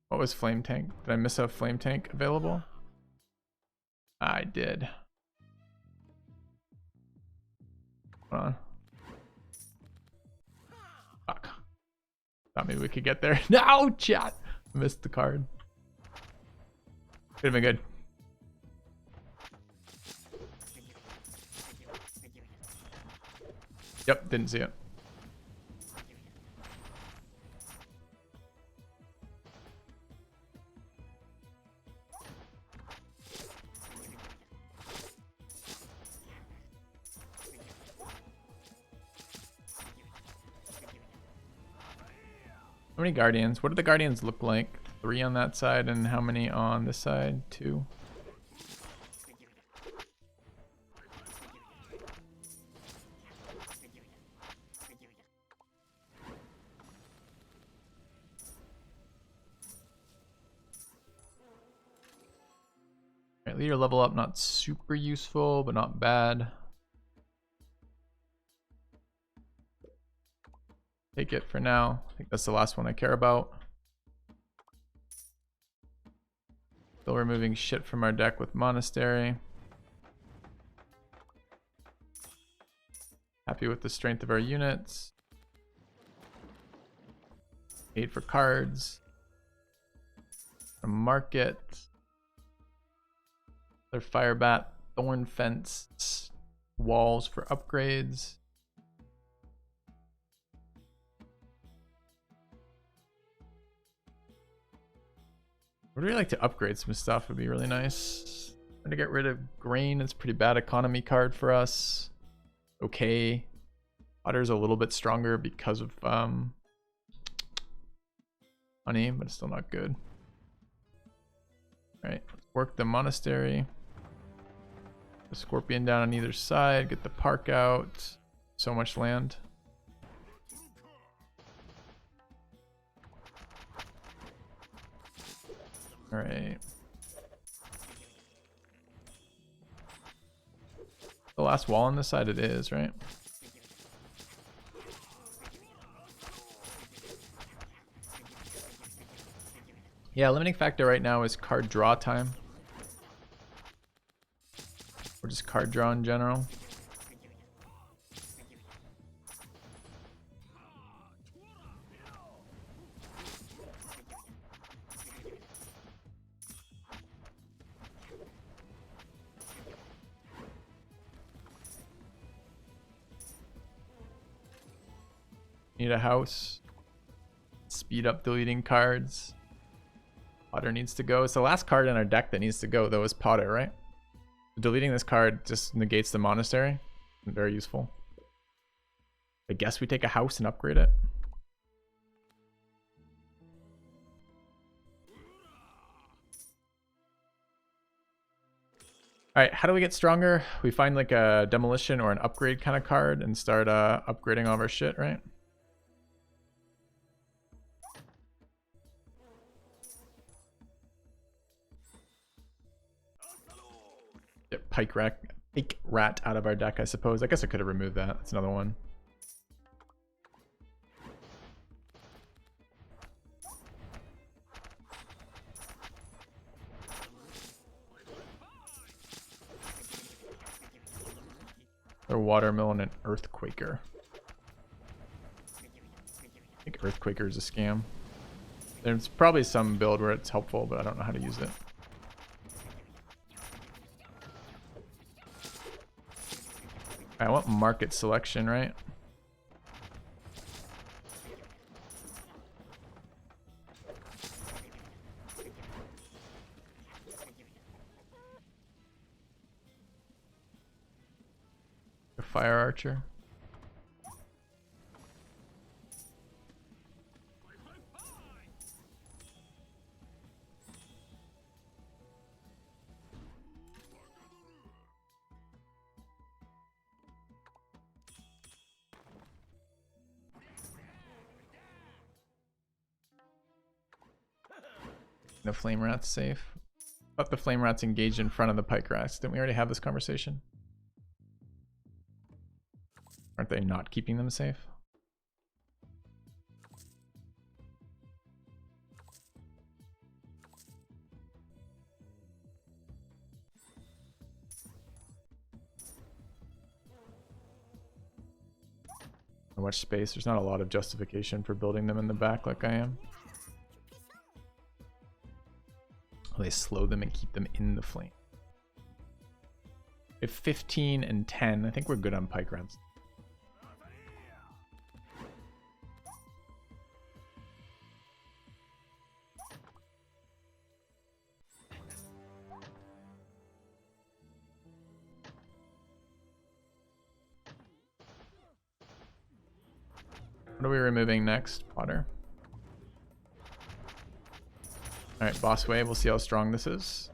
What was flame tank? Did I miss a flame tank available? I did. Hold on. Fuck. Thought maybe we could get there. No, chat. Missed the card. Could have been good. Yep, didn't see it. How many guardians? What do the guardians look like? 3 on that side, and how many on this side? 2. Alright, leader level up, not super useful, but not bad. Take it for now. I think that's the last one I care about. Still removing shit from our deck with Monastery. Happy with the strength of our units. Paid for cards. A market. Their Firebat, Thorn Fence, walls for upgrades. Would really like to upgrade some stuff, would be really nice. I'm gonna get rid of grain, it's a pretty bad economy card for us. Okay. Otter's a little bit stronger because of honey, but it's still not good. Alright, let's work the monastery. The scorpion down on either side, get the park out. So much land. All right. The last wall on this side it is, right? Yeah, limiting factor right now is card draw time. Or just card draw in general. Need a house. Speed up deleting cards. Potter needs to go. It's the last card in our deck that needs to go, though, is Potter, right? Deleting this card just negates the monastery. Very useful. I guess we take a house and upgrade it. Alright, how do we get stronger? We find like a demolition or an upgrade kind of card and start upgrading all of our shit, right? Get Pike Rat out of our deck, I suppose. I guess I could have removed that. That's another one. A Watermill and an Earthquaker. I think Earthquaker is a scam. There's probably some build where it's helpful, but I don't know how to use it. I want market selection, right? A fire archer. The flame rat's safe. But the flame rat's engaged in front of the pike rats. Didn't we already have this conversation? Aren't they not keeping them safe? How much space? There's not a lot of justification for building them in the back like I am. They slow them and keep them in the flame. If 15 and 10, I think we're good on pike rats. What are we removing next, Potter? Alright, boss wave. We'll see how strong this is.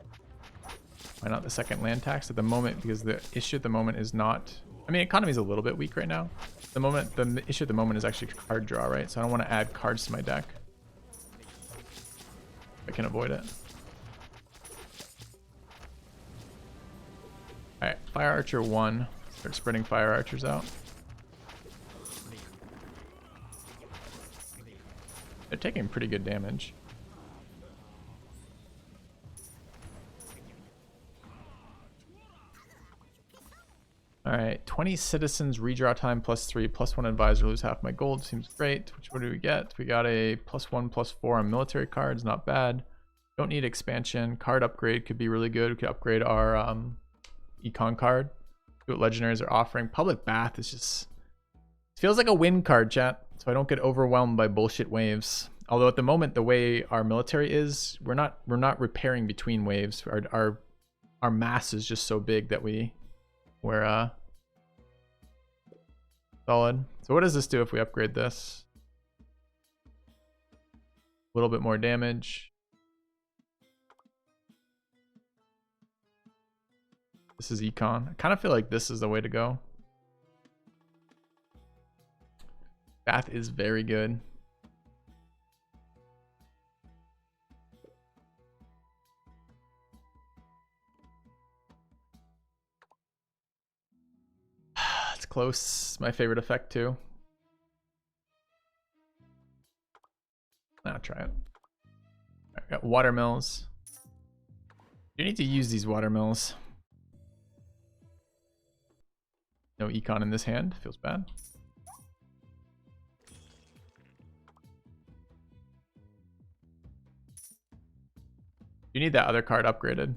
Why not the second land tax at the moment? Because the issue at the moment is not... I mean, economy is a little bit weak right now. The issue at the moment is actually card draw, right? So I don't want to add cards to my deck. I can avoid it. Alright, Fire Archer 1. Start spreading Fire Archers out. They're taking pretty good damage. Alright, 20 citizens, redraw time +3, +1 advisor, lose half my gold. Seems great. What do we get? We got a +1/+4 on military cards, not bad. Don't need expansion. Card upgrade could be really good. We could upgrade our econ card. See what legendaries are offering. Public Bath is just... It feels like a win card, chat. So I don't get overwhelmed by bullshit waves. Although at the moment, the way our military is, we're not repairing between waves. Our mass is just so big that we're solid. So what does this do if we upgrade this? A little bit more damage. This is econ. I kind of feel like this is the way to go. Bath is very good. It's close. My favorite effect too. I'll try it. I got watermills. You need to use these watermills. No econ in this hand. Feels bad. You need that other card upgraded. Am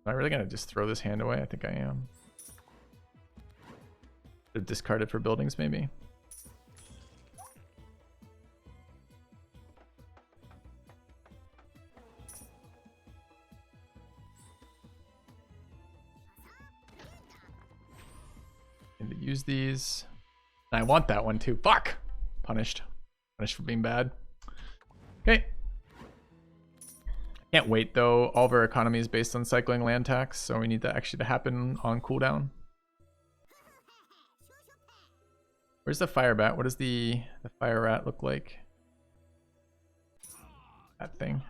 I really gonna just throw this hand away? I think I am. Should have discarded for buildings, maybe. Need to use these. And I want that one too. Fuck! Punished. Punished for being bad. Okay. Can't wait though. All of our economy is based on cycling land tax, so we need that actually to happen on cooldown. Where's the fire bat? What does the fire rat look like? That thing.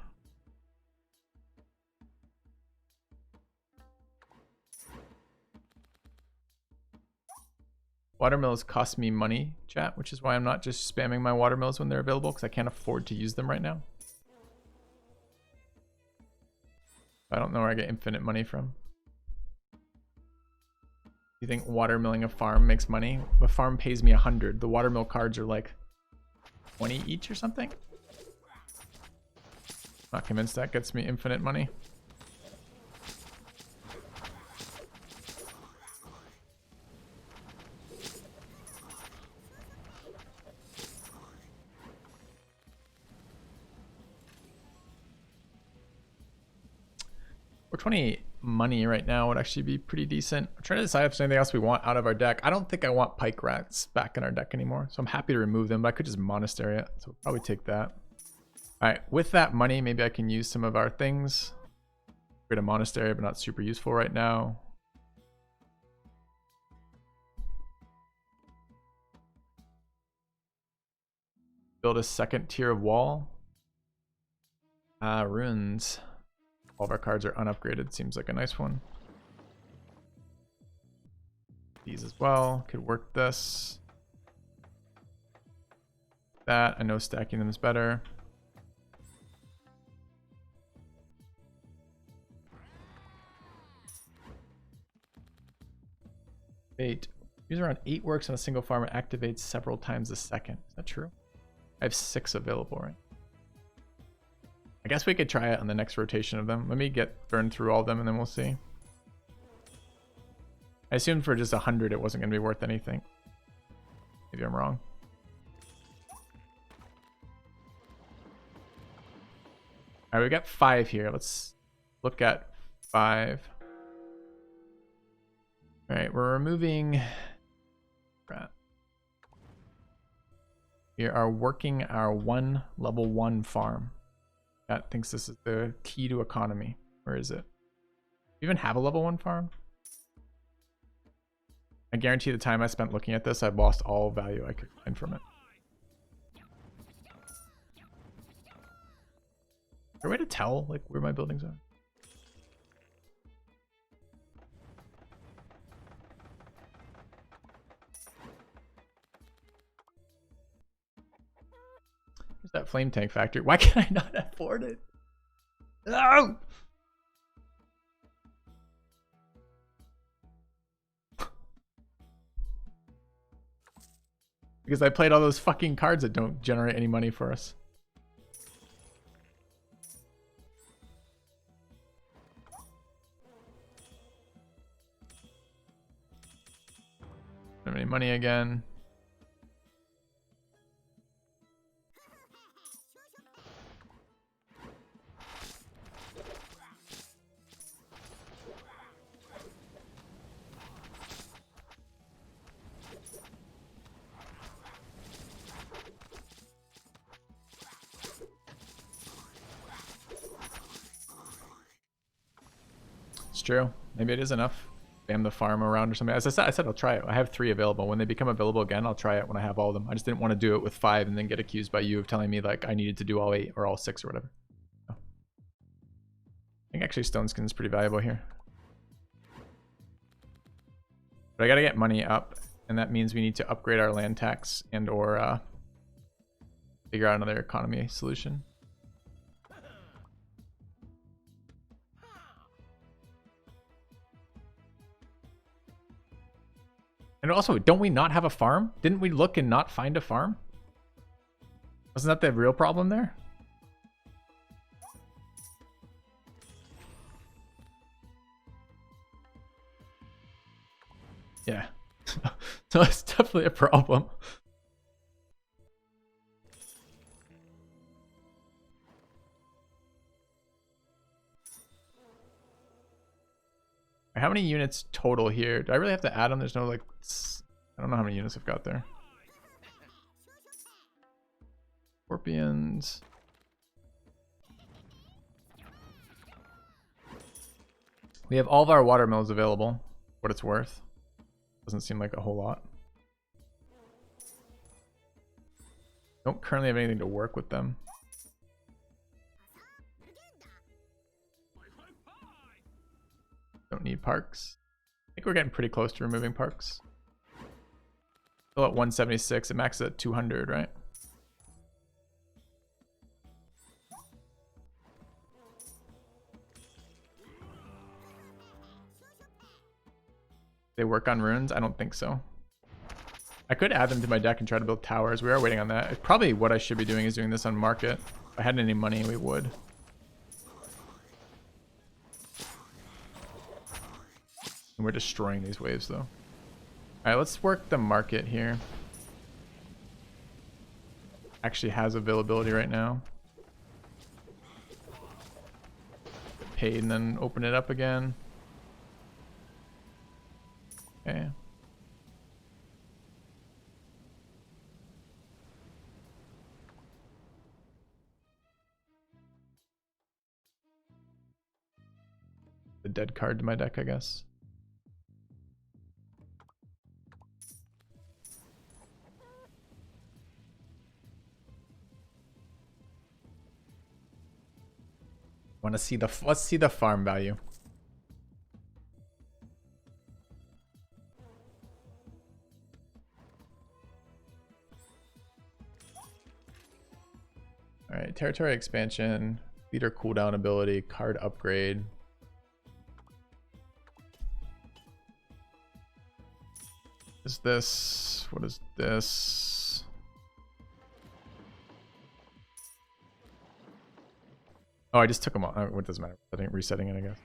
Watermills cost me money, chat, which is why I'm not just spamming my watermills when they're available, because I can't afford to use them right now. I don't know where I get infinite money from. You think watermilling a farm makes money? A farm pays me 100. The watermill cards are like 20 each or something. Not convinced that gets me infinite money. We're 20 money right now would actually be pretty decent. I'm trying to decide if there's anything else we want out of our deck. I don't think I want pike rats back in our deck anymore, so I'm happy to remove them, but I could just monastery it, so we'll probably take that. All right, with that money, maybe I can use some of our things. Create a monastery, but not super useful right now. Build a second tier of wall. Runes. All of our cards are unupgraded. Seems like a nice one. These as well. Could work this. That. I know stacking them is better. Eight. Use around 8 works on a single farm and activates several times a second. Is that true? I have 6 available, right? I guess we could try it on the next rotation of them. Let me burn through all of them and then we'll see. I assumed for just 100 it wasn't going to be worth anything. Maybe I'm wrong. Alright, we got 5 here. Let's look at 5. Alright, we're removing... We are working our level 1 farm. That thinks this is the key to economy. Where is it? Do you even have a level 1 farm? I guarantee the time I spent looking at this, I've lost all value I could find from it. Is there a way to tell like where my buildings are? Where's that flame tank factory? Why can I not afford it? No! Because I played all those fucking cards that don't generate any money for us. Don't have any money again. True. Maybe it is enough. Spam the farm around or something. As I said I'll try it. I have 3 available. When they become available again, I'll try it when I have all of them. I just didn't want to do it with 5 and then get accused by you of telling me like I needed to do all 8 or all 6 or whatever. So. I think actually stone skin is pretty valuable here. But I gotta get money up, and that means we need to upgrade our land tax and or figure out another economy solution. And also, don't we not have a farm? Didn't we look and not find a farm? Wasn't that the real problem there? Yeah. So it's definitely a problem. How many units total here? Do I really have to add them? There's no like I don't know how many units I've got there. Scorpions. We have all of our watermills available. What it's worth. Doesn't seem like a whole lot. Don't currently have anything to work with them. Don't need parks. I think we're getting pretty close to removing parks. Still at 176. It maxes at 200, right? They work on runes? I don't think so. I could add them to my deck and try to build towers. We are waiting on that. Probably what I should be doing is doing this on market. If I had any money, we would. And we're destroying these waves, though. Alright, let's work the market here. Actually has availability right now. Get paid and then open it up again. Okay. The dead card to my deck, I guess. Want to see the let's see the farm value. All right, territory expansion, leader cooldown ability, card upgrade. Is this, what is this? Oh, I just took them all. Oh, it doesn't matter. Resetting it, I guess.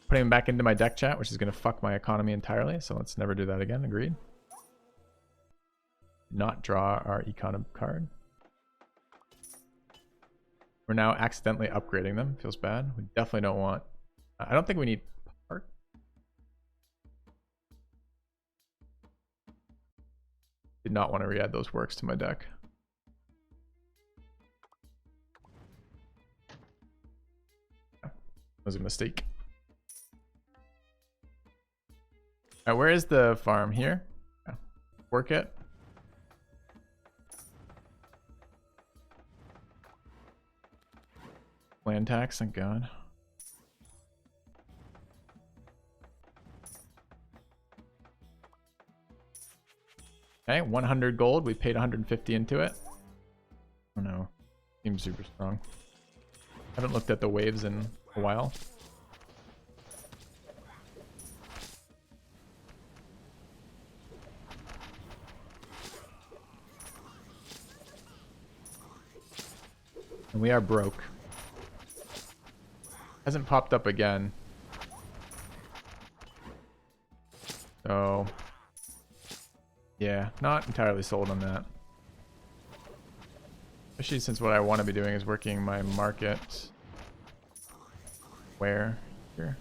Putting them back into my deck chat, which is going to fuck my economy entirely. So let's never do that again. Agreed. Not draw our econ card. We're now accidentally upgrading them. Feels bad. We definitely don't want... I don't think we need park. Did not want to re-add those works to my deck. That was a mistake. Alright, where is the farm? Here? Yeah. Work it. Land tax, thank God. Okay, 100 gold. We paid 150 into it. Oh no. Seems super strong. Haven't looked at the waves in a while. And we are broke. Hasn't popped up again. So, yeah, not entirely sold on that. Especially since what I want to be doing is working my market. Where? Here.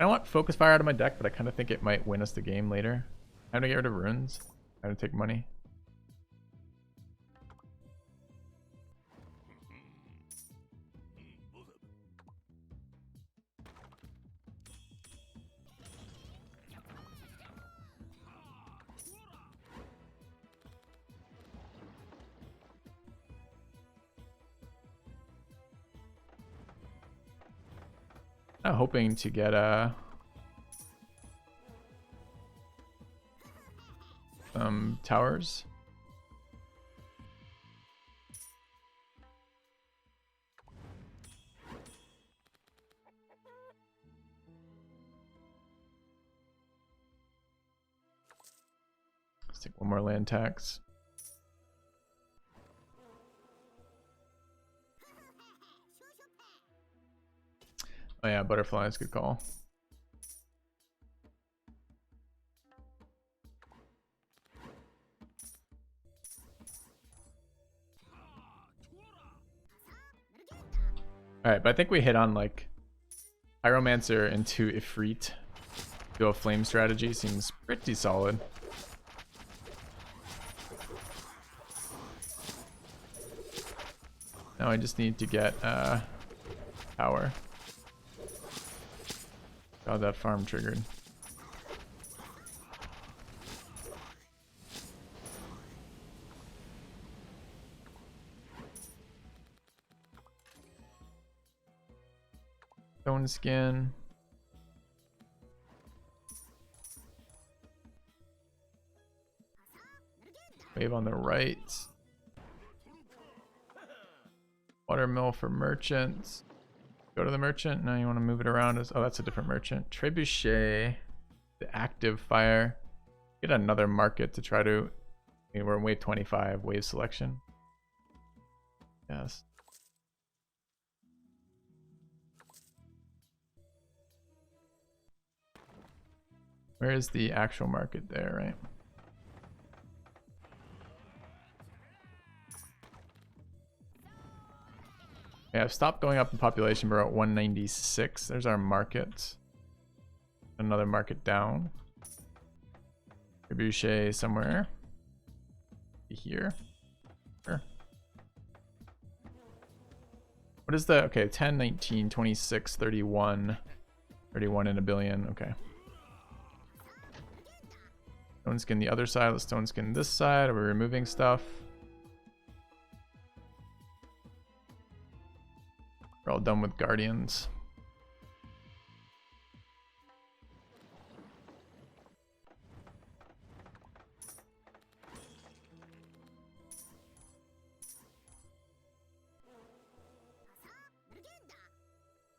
I don't want Focus Fire out of my deck, but I kind of think it might win us the game later. Time to get rid of runes. Time to take money. Hoping to get some towers. Let's take one more land tax. Oh yeah, butterflies, good call. Alright, but I think we hit on like Pyromancer into Ifrit. Do a flame strategy seems pretty solid. Now I just need to get power. God, that farm triggered. Stone skin. Wave on the right. Watermill for merchants. Go to the merchant. Now you want to move it around. Oh, that's a different merchant. Trebuchet. The active fire. Get another market to try to... Okay, we're in wave 25. Wave selection. Yes. Where is the actual market there, right? Okay, I've stopped going up in population. We're at 196. There's our market. Another market down. Trebuchet somewhere. Here. Sure. What is the... Okay, 10, 19, 26, 31. 31 in a billion. Okay. Stone skin the other side. Let's stone skin this side. Are we removing stuff? We're all done with guardians.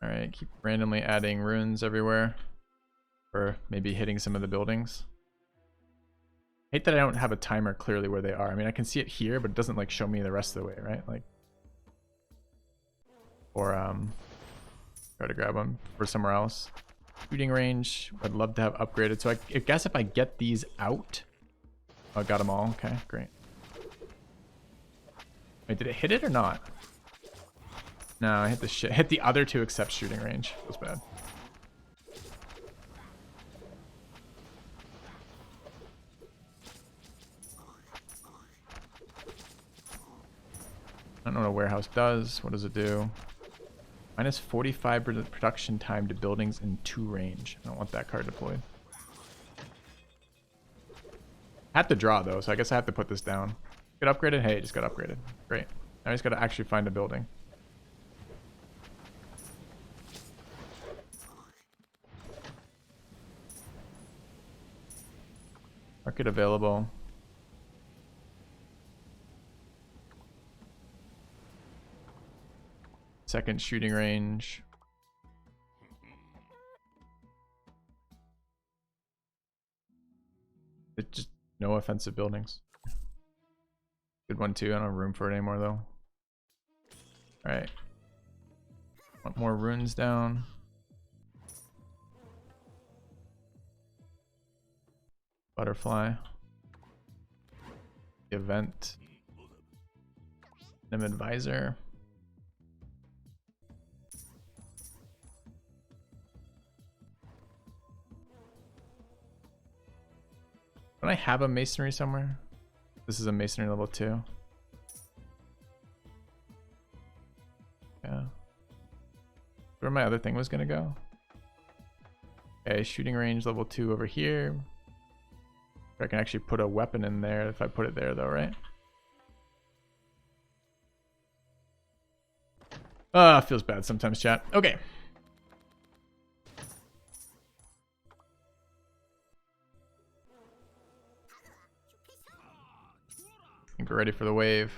All right, keep randomly adding runes everywhere, or maybe hitting some of the buildings. I hate that I don't have a timer clearly where they are. I mean, I can see it here, but it doesn't like show me the rest of the way, right? Like, or try to grab them for somewhere else. Shooting range, I'd love to have upgraded. So I guess if I get these out, oh, I got them all. Okay, great. Wait, did it hit it or not? No, I hit the shit. Hit the other two except shooting range. Feels bad. I don't know what a warehouse does. What does it do? Minus 45% production time to buildings in 2 range. I don't want that card deployed. I have to draw though, so I guess I have to put this down. Get upgraded? Hey, it just got upgraded. Great. Now I just gotta actually find a building. Market available. Second shooting range. It's just no offensive buildings. Good one too. I don't have room for it anymore though. Alright. Want more runes down. Butterfly. The event. Nim advisor. Don't I have a masonry somewhere? This is a masonry level 2. Yeah. Where my other thing was gonna go? Okay, shooting range level 2 over here. I can actually put a weapon in there if I put it there though, right? Feels bad sometimes, chat. Okay. I think we're ready for the wave.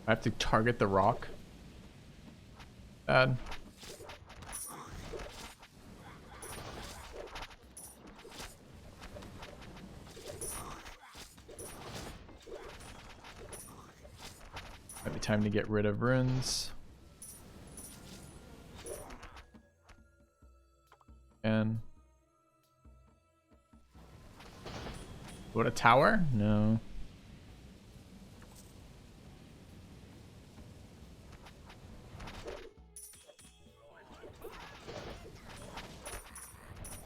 I have to target the rock. Bad. Might be time to get rid of runes. And What, a tower? No.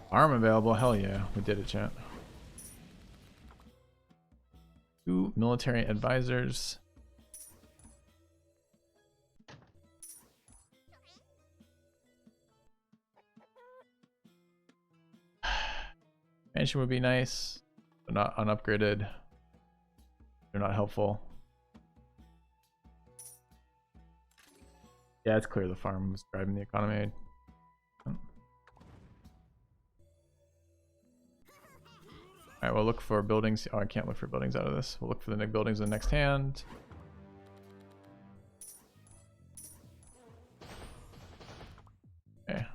Arm available? Hell yeah, we did it, chat. 2 military advisors. Mansion would be nice, but not unupgraded. They're not helpful. Yeah, it's clear the farm was driving the economy. Alright, we'll look for buildings. Oh, I can't look for buildings out of this. We'll look for the buildings in the next hand. Okay.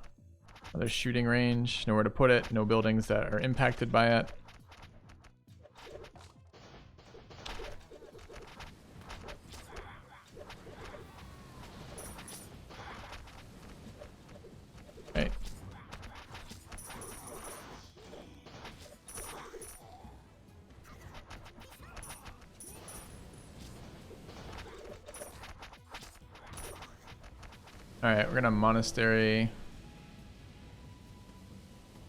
Another shooting range. Nowhere to put it. No buildings that are impacted by it. Okay. Alright, we're gonna monastery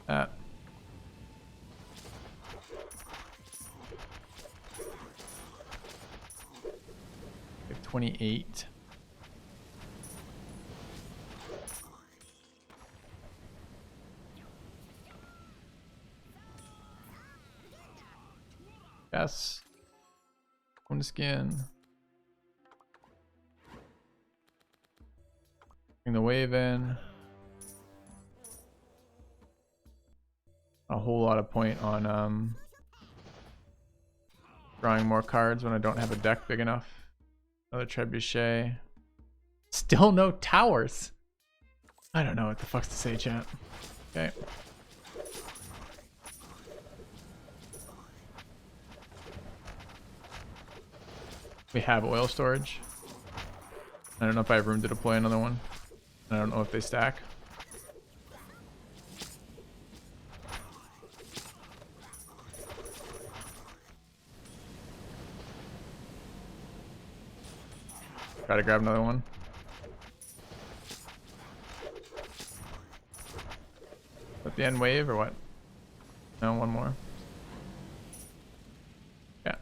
that. We have 28. Yes. One skin. Bring the wave in. A whole lot of point on drawing more cards when I don't have a deck big enough. Another trebuchet. Still no towers. I don't know what the fuck's to say, chat. Okay. We have oil storage. I don't know if I have room to deploy another one. I don't know if they stack. Try to grab another one. At the end wave or what? No, one more. Yeah.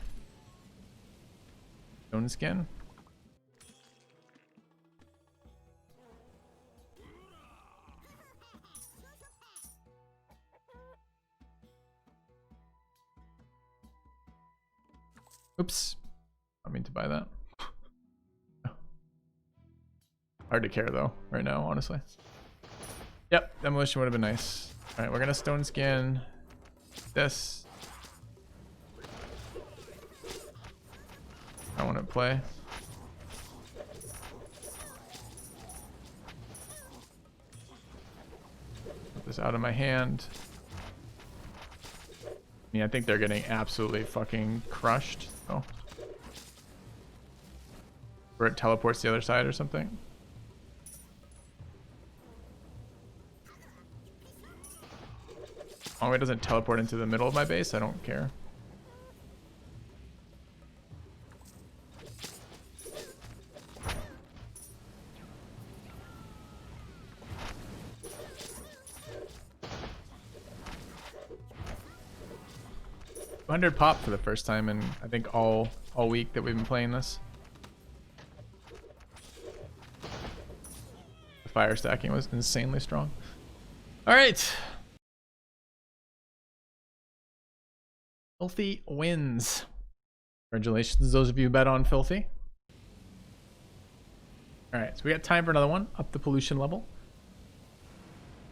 Stone skin. Oops. I mean to buy that. Hard to care though, right now, honestly. Yep, demolition would have been nice. Alright, we're gonna stone skin this. I want to play. Put this out of my hand. I mean, I think they're getting absolutely fucking crushed. Oh. Where it teleports to the other side or something. Oh, it doesn't teleport into the middle of my base. I don't care. $100 pop for the first time in I think all week that we've been playing this. The fire stacking was insanely strong. All right. Filthy wins. Congratulations, those of you who bet on Filthy. All right, so we got time for another one. Up the pollution level.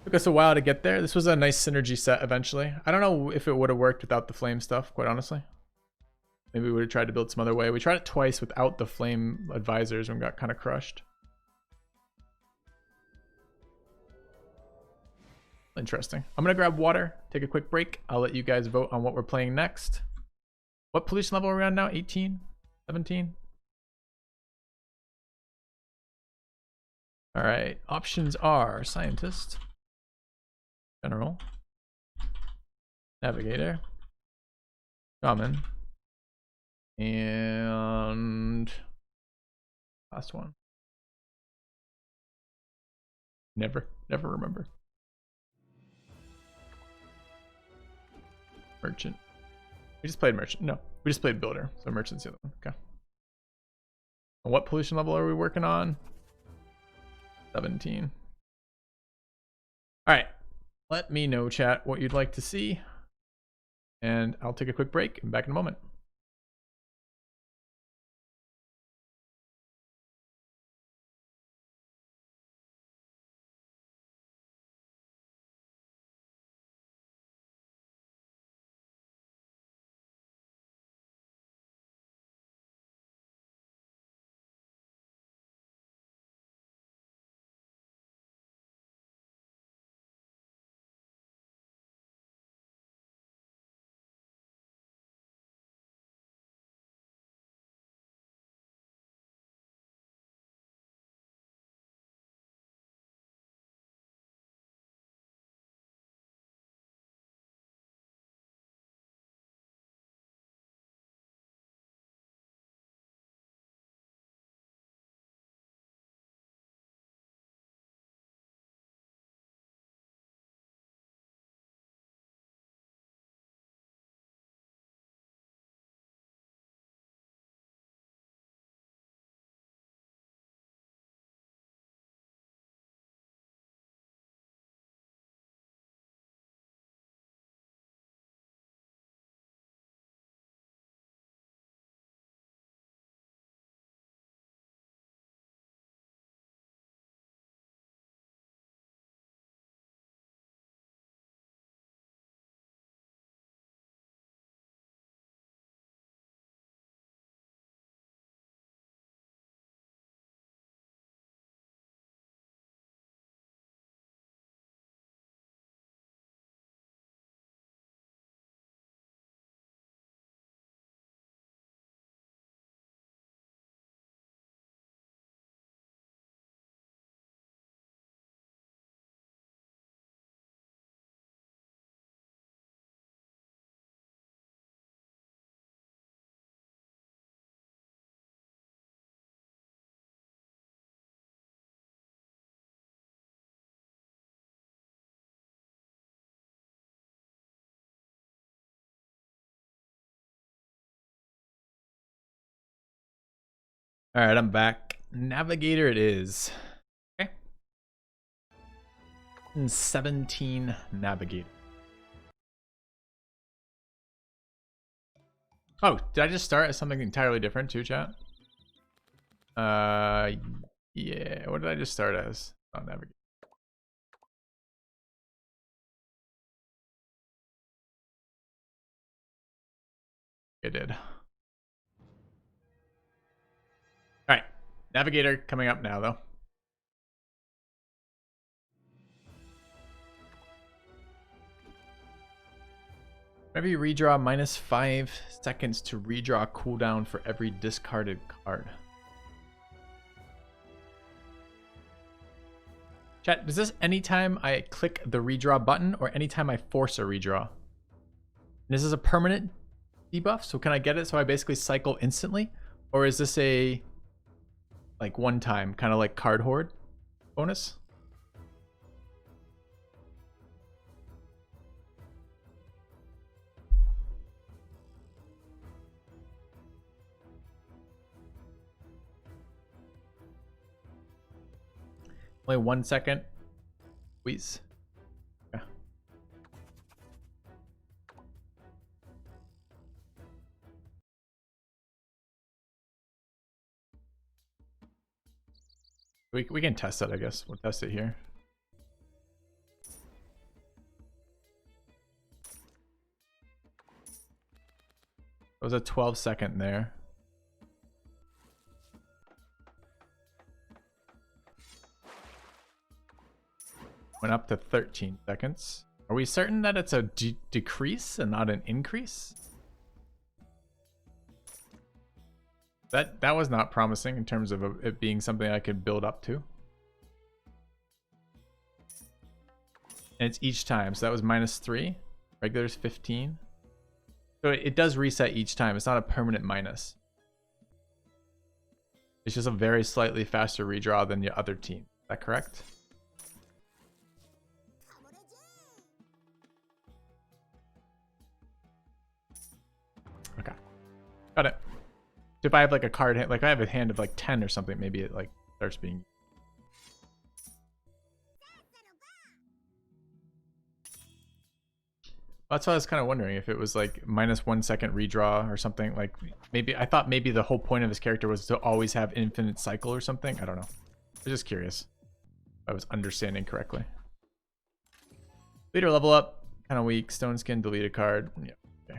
Took us a while to get there. This was a nice synergy set eventually. I don't know if it would have worked without the flame stuff, quite honestly. Maybe we would have tried to build some other way. We tried it twice without the flame advisors and got kind of crushed. Interesting. I'm gonna grab water, take a quick break. I'll let you guys vote on what we're playing next. What pollution level are we on now? 18? 17? All right, options are scientist, general, navigator, Common. And last one. Never remember. Merchant. We just played merchant. No, we just played builder. So merchant's the other one. Okay. And what pollution level are we working on? 17. All right. Let me know, chat, what you'd like to see. And I'll take a quick break. I'm back in a moment. All right, I'm back. Navigator it is. Okay. 17 Navigator. Oh, did I just start as something entirely different too, chat? Yeah. What did I just start as? Oh, Navigator. I did. All right, Navigator coming up now, though. Maybe redraw -5 seconds to redraw cooldown for every discarded card. Chat, does this anytime I click the redraw button or anytime I force a redraw? And is this a permanent debuff? So can I get it so I basically cycle instantly? Or is this a like one time, kind of like card hoard bonus? Only 1 second, please. Yeah. We can test it, I guess. We'll test it here. It was a 12-second there. Went up to 13 seconds. Are we certain that it's a decrease and not an increase? That was not promising in terms of it being something I could build up to. And it's each time, so that was -3. Regular's 15. So it does reset each time. It's not a permanent minus. It's just a very slightly faster redraw than the other team. Is that correct? Okay. Got it. So if I have like a card, like I have a hand of like 10 or something, maybe it like starts being... That's why I was kind of wondering if it was like -1 second redraw or something. Like maybe I thought maybe the whole point of his character was to always have infinite cycle or something. I don't know. I was just curious if I was understanding correctly. Leader level up, kind of weak. Stone skin, delete a card. Yeah, okay.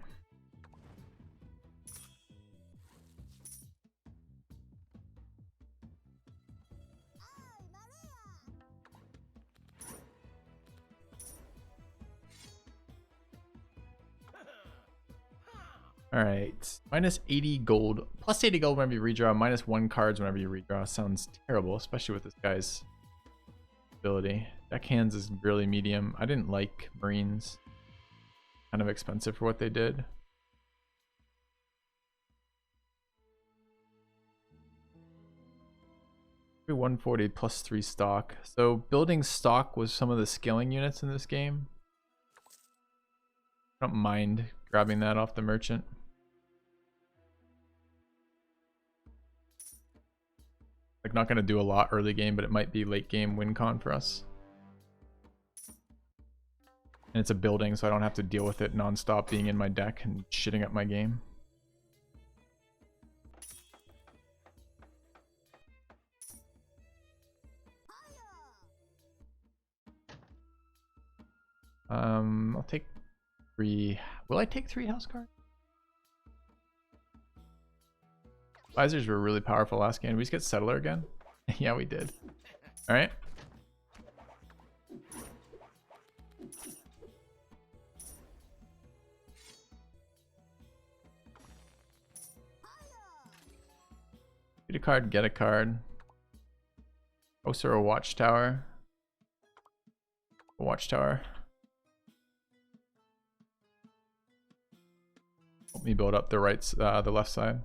All right, -80 gold, +80 gold whenever you redraw, -1 cards whenever you redraw. Sounds terrible, especially with this guy's ability. Deckhands is really medium. I didn't like Marines. Kind of expensive for what they did. Maybe 140 +3 stock. So building stock was some of the skilling units in this game. I don't mind grabbing that off the merchant. Like, not going to do a lot early game, but it might be late game win con for us. And it's a building, so I don't have to deal with it non-stop being in my deck and shitting up my game. I'll take 3. Will I take 3 house cards? Visors were really powerful last game. Did we just get Settler again? Yeah, we did. All right. Get a card, get a card. Host or a watchtower. A watchtower. Help me build up the the left side.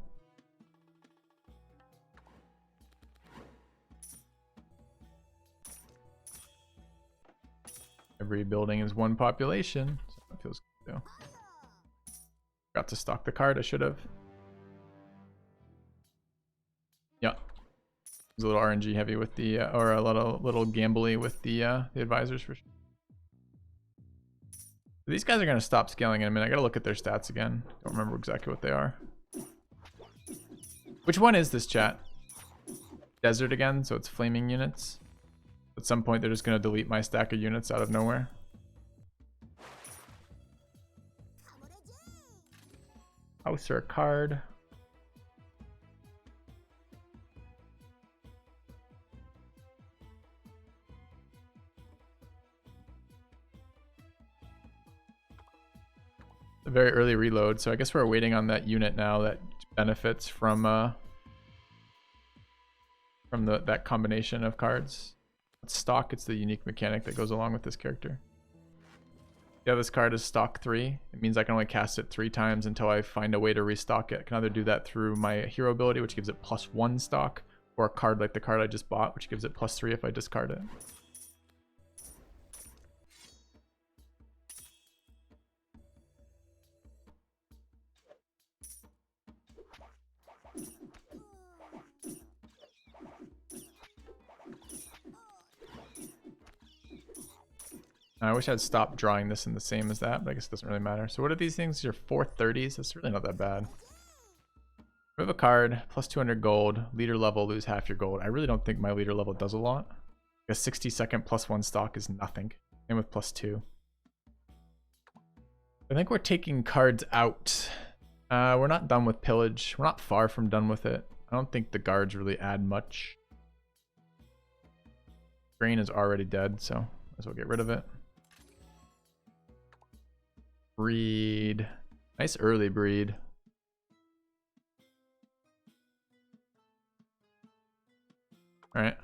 Every building is 1 population, so that feels good too. Forgot to stock the card, I should have. Yeah. It was a little RNG heavy with the, or a little gambly with the advisors for sure. These guys are going to stop scaling in a minute. I got to look at their stats again. Don't remember exactly what they are. Which one is this, chat? Desert again, so it's flaming units. At some point, they're just going to delete my stack of units out of nowhere. House or a card. A very early reload, so I guess we're waiting on that unit now that benefits from that combination of cards. Stock, it's the unique mechanic that goes along with this character. Yeah, this card is stock 3. It means I can only cast it 3 times until I find a way to restock it. I can either do that through my hero ability, which gives it +1 stock, or a card like the card I just bought, which gives it +3 if I discard it. I wish I'd stopped drawing this in the same as that, but I guess it doesn't really matter. So what are these things? These are 430s. That's really not that bad. Remove a card, +200 gold. Leader level, lose half your gold. I really don't think my leader level does a lot. A 60-second +1 stock is nothing. Same with +2. I think we're taking cards out. We're not done with pillage. We're not far from done with it. I don't think the guards really add much. Grain is already dead, so might as well get rid of it. Breed. Nice early breed. All right.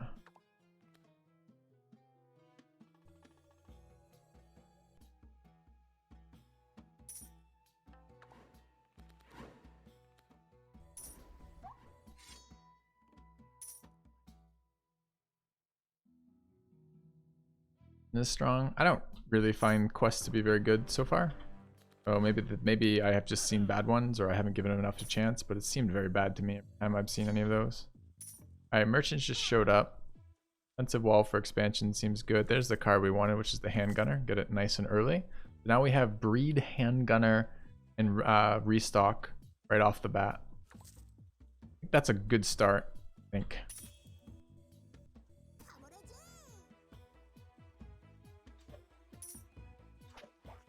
This strong. I don't really find quests to be very good so far. Oh, maybe I have just seen bad ones, or I haven't given them enough a chance, but it seemed very bad to me every time I've seen any of those. Alright, merchants just showed up. Defensive wall for expansion seems good. There's the card we wanted, which is the handgunner. Get it nice and early. Now we have breed, handgunner, and restock right off the bat. I think that's a good start, I think.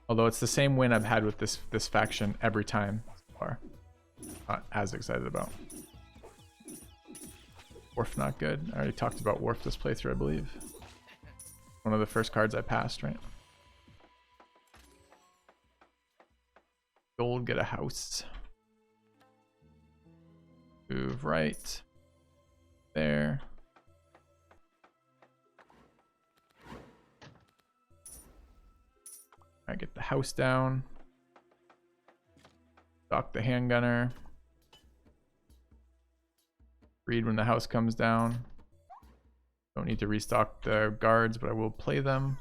Although it's the same win I've had with this faction every time so far. Not as excited about. Wharf not good. I already talked about Wharf this playthrough, I believe. One of the first cards I passed, right? Gold, get a house. Move right. There. Alright, get the house down. Stock the handgunner. Read when the house comes down. Don't need to restock the guards, but I will play them.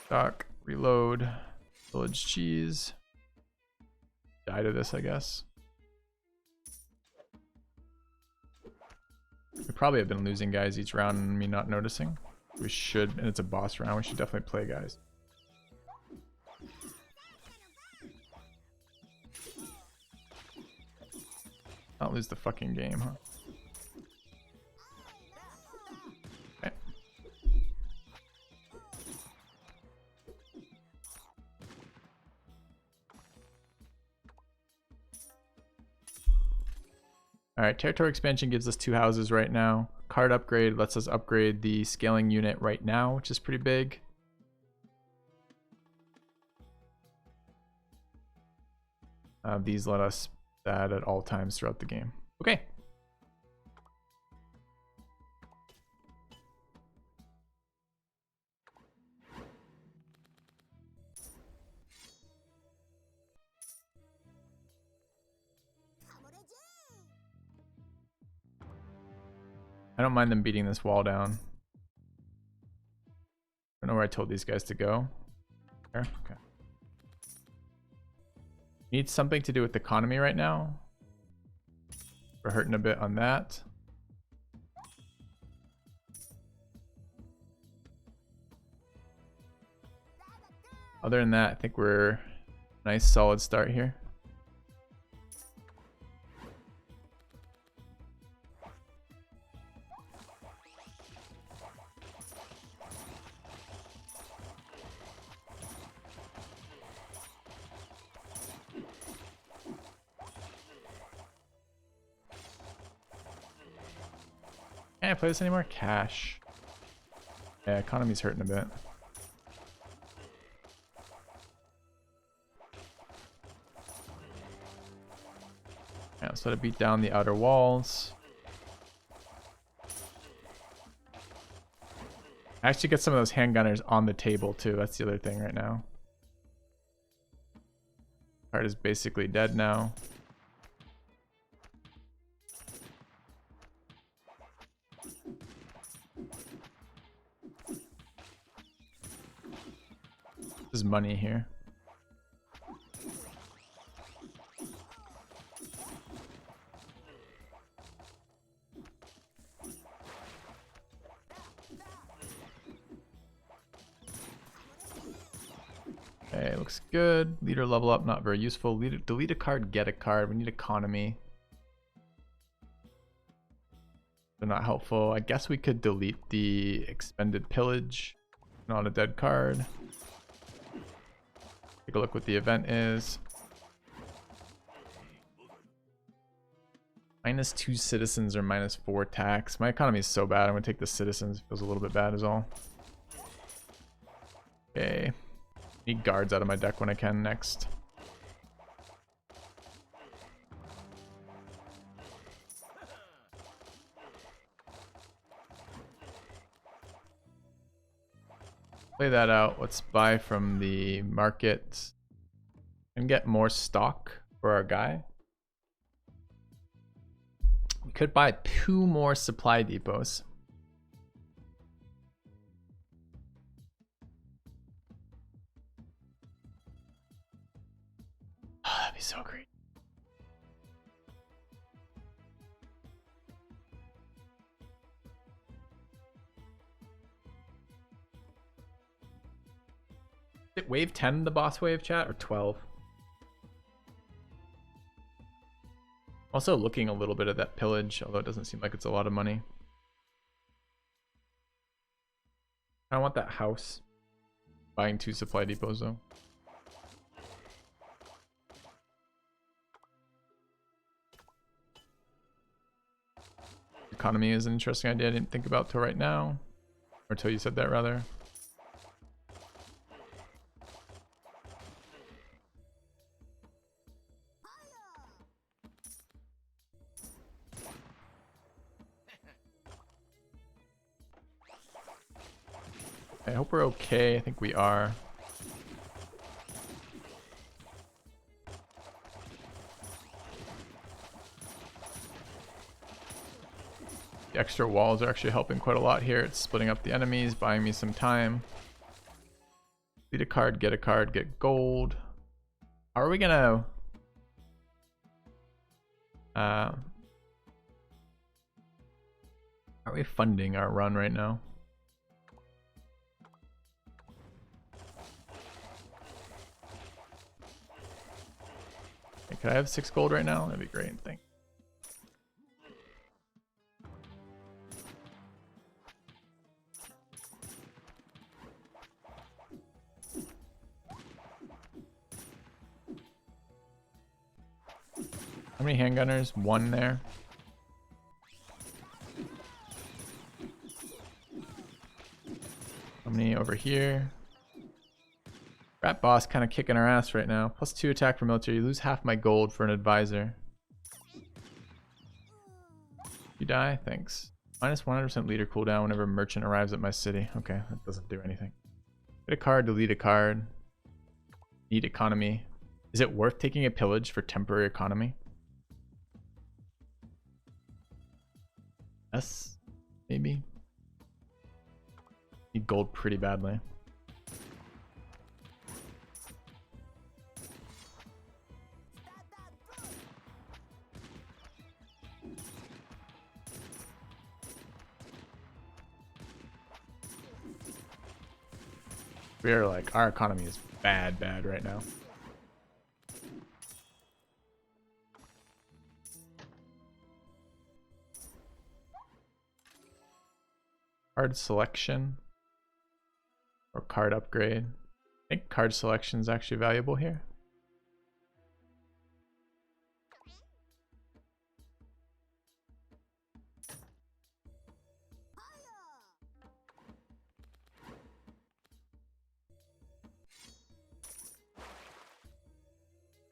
Stock, reload, village cheese. Die to this, I guess. We probably have been losing guys each round and me not noticing. We should, and it's a boss round, we should definitely play guys. Not lose the fucking game, huh? Okay. Alright, territory expansion gives us 2 houses right now. Card upgrade lets us upgrade the scaling unit right now, which is pretty big. These let us that at all times throughout the game. Okay. I don't mind them beating this wall down. I don't know where I told these guys to go. There? Okay. Need something to do with the economy right now. We're hurting a bit on that. Other than that, I think we're nice solid start here. Can't play this anymore? Cash. Yeah, economy's hurting a bit. Yeah, let's let it beat down the outer walls. I actually get some of those handgunners on the table too. That's the other thing right now. Card is basically dead now. This is money here. Okay, looks good. Leader level up, not very useful. Delete a card, get a card. We need economy. They're not helpful. I guess we could delete the expended pillage. Not a dead card. Take a look what the event is. -2 citizens or -4 tax. My economy is so bad. I'm gonna take the citizens. Feels a little bit bad is all. Okay. Need guards out of my deck when I can next. Play that out. Let's buy from the market and get more stock for our guy. We could buy 2 more supply depots. Oh, that'd be so great. Is it wave 10 the boss wave, chat, or 12? Also looking a little bit at that pillage, although it doesn't seem like it's a lot of money. I want that house. Buying 2 supply depots though. Economy is an interesting idea I didn't think about till right now. Or till you said that rather. I hope we're okay. I think we are. The extra walls are actually helping quite a lot here. It's splitting up the enemies, buying me some time. Lead a card, get gold. How are we gonna... How are we funding our run right now? Hey, could I have 6 gold right now? That'd be great. Thanks. How many handgunners? 1 there. How many over here? Rat boss kind of kicking our ass right now. +2 attack for military. You lose half my gold for an advisor. You die? Thanks. Minus 100% leader cooldown whenever a merchant arrives at my city. Okay, that doesn't do anything. Get a card, delete a card. Need economy. Is it worth taking a pillage for temporary economy? Yes, maybe. Need gold pretty badly. We're like, our economy is bad right now. Card selection or card upgrade. I think card selection is actually valuable here.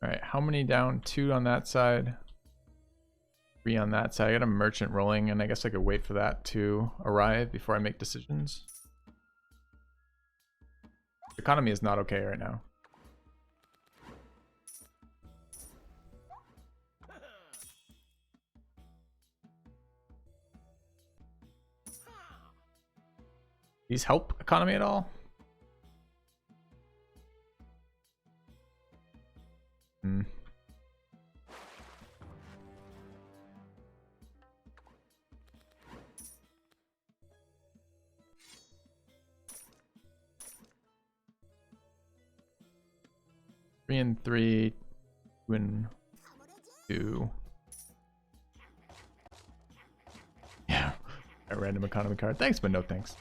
All right, how many down? 2 on that side. 3 on that side. I got a merchant rolling, and I guess I could wait for that to arrive before I make decisions. The economy is not okay right now. These help economy at all? Hmm. Three and 3, 2 and 2. Yeah, a random economy card. Thanks, but no thanks.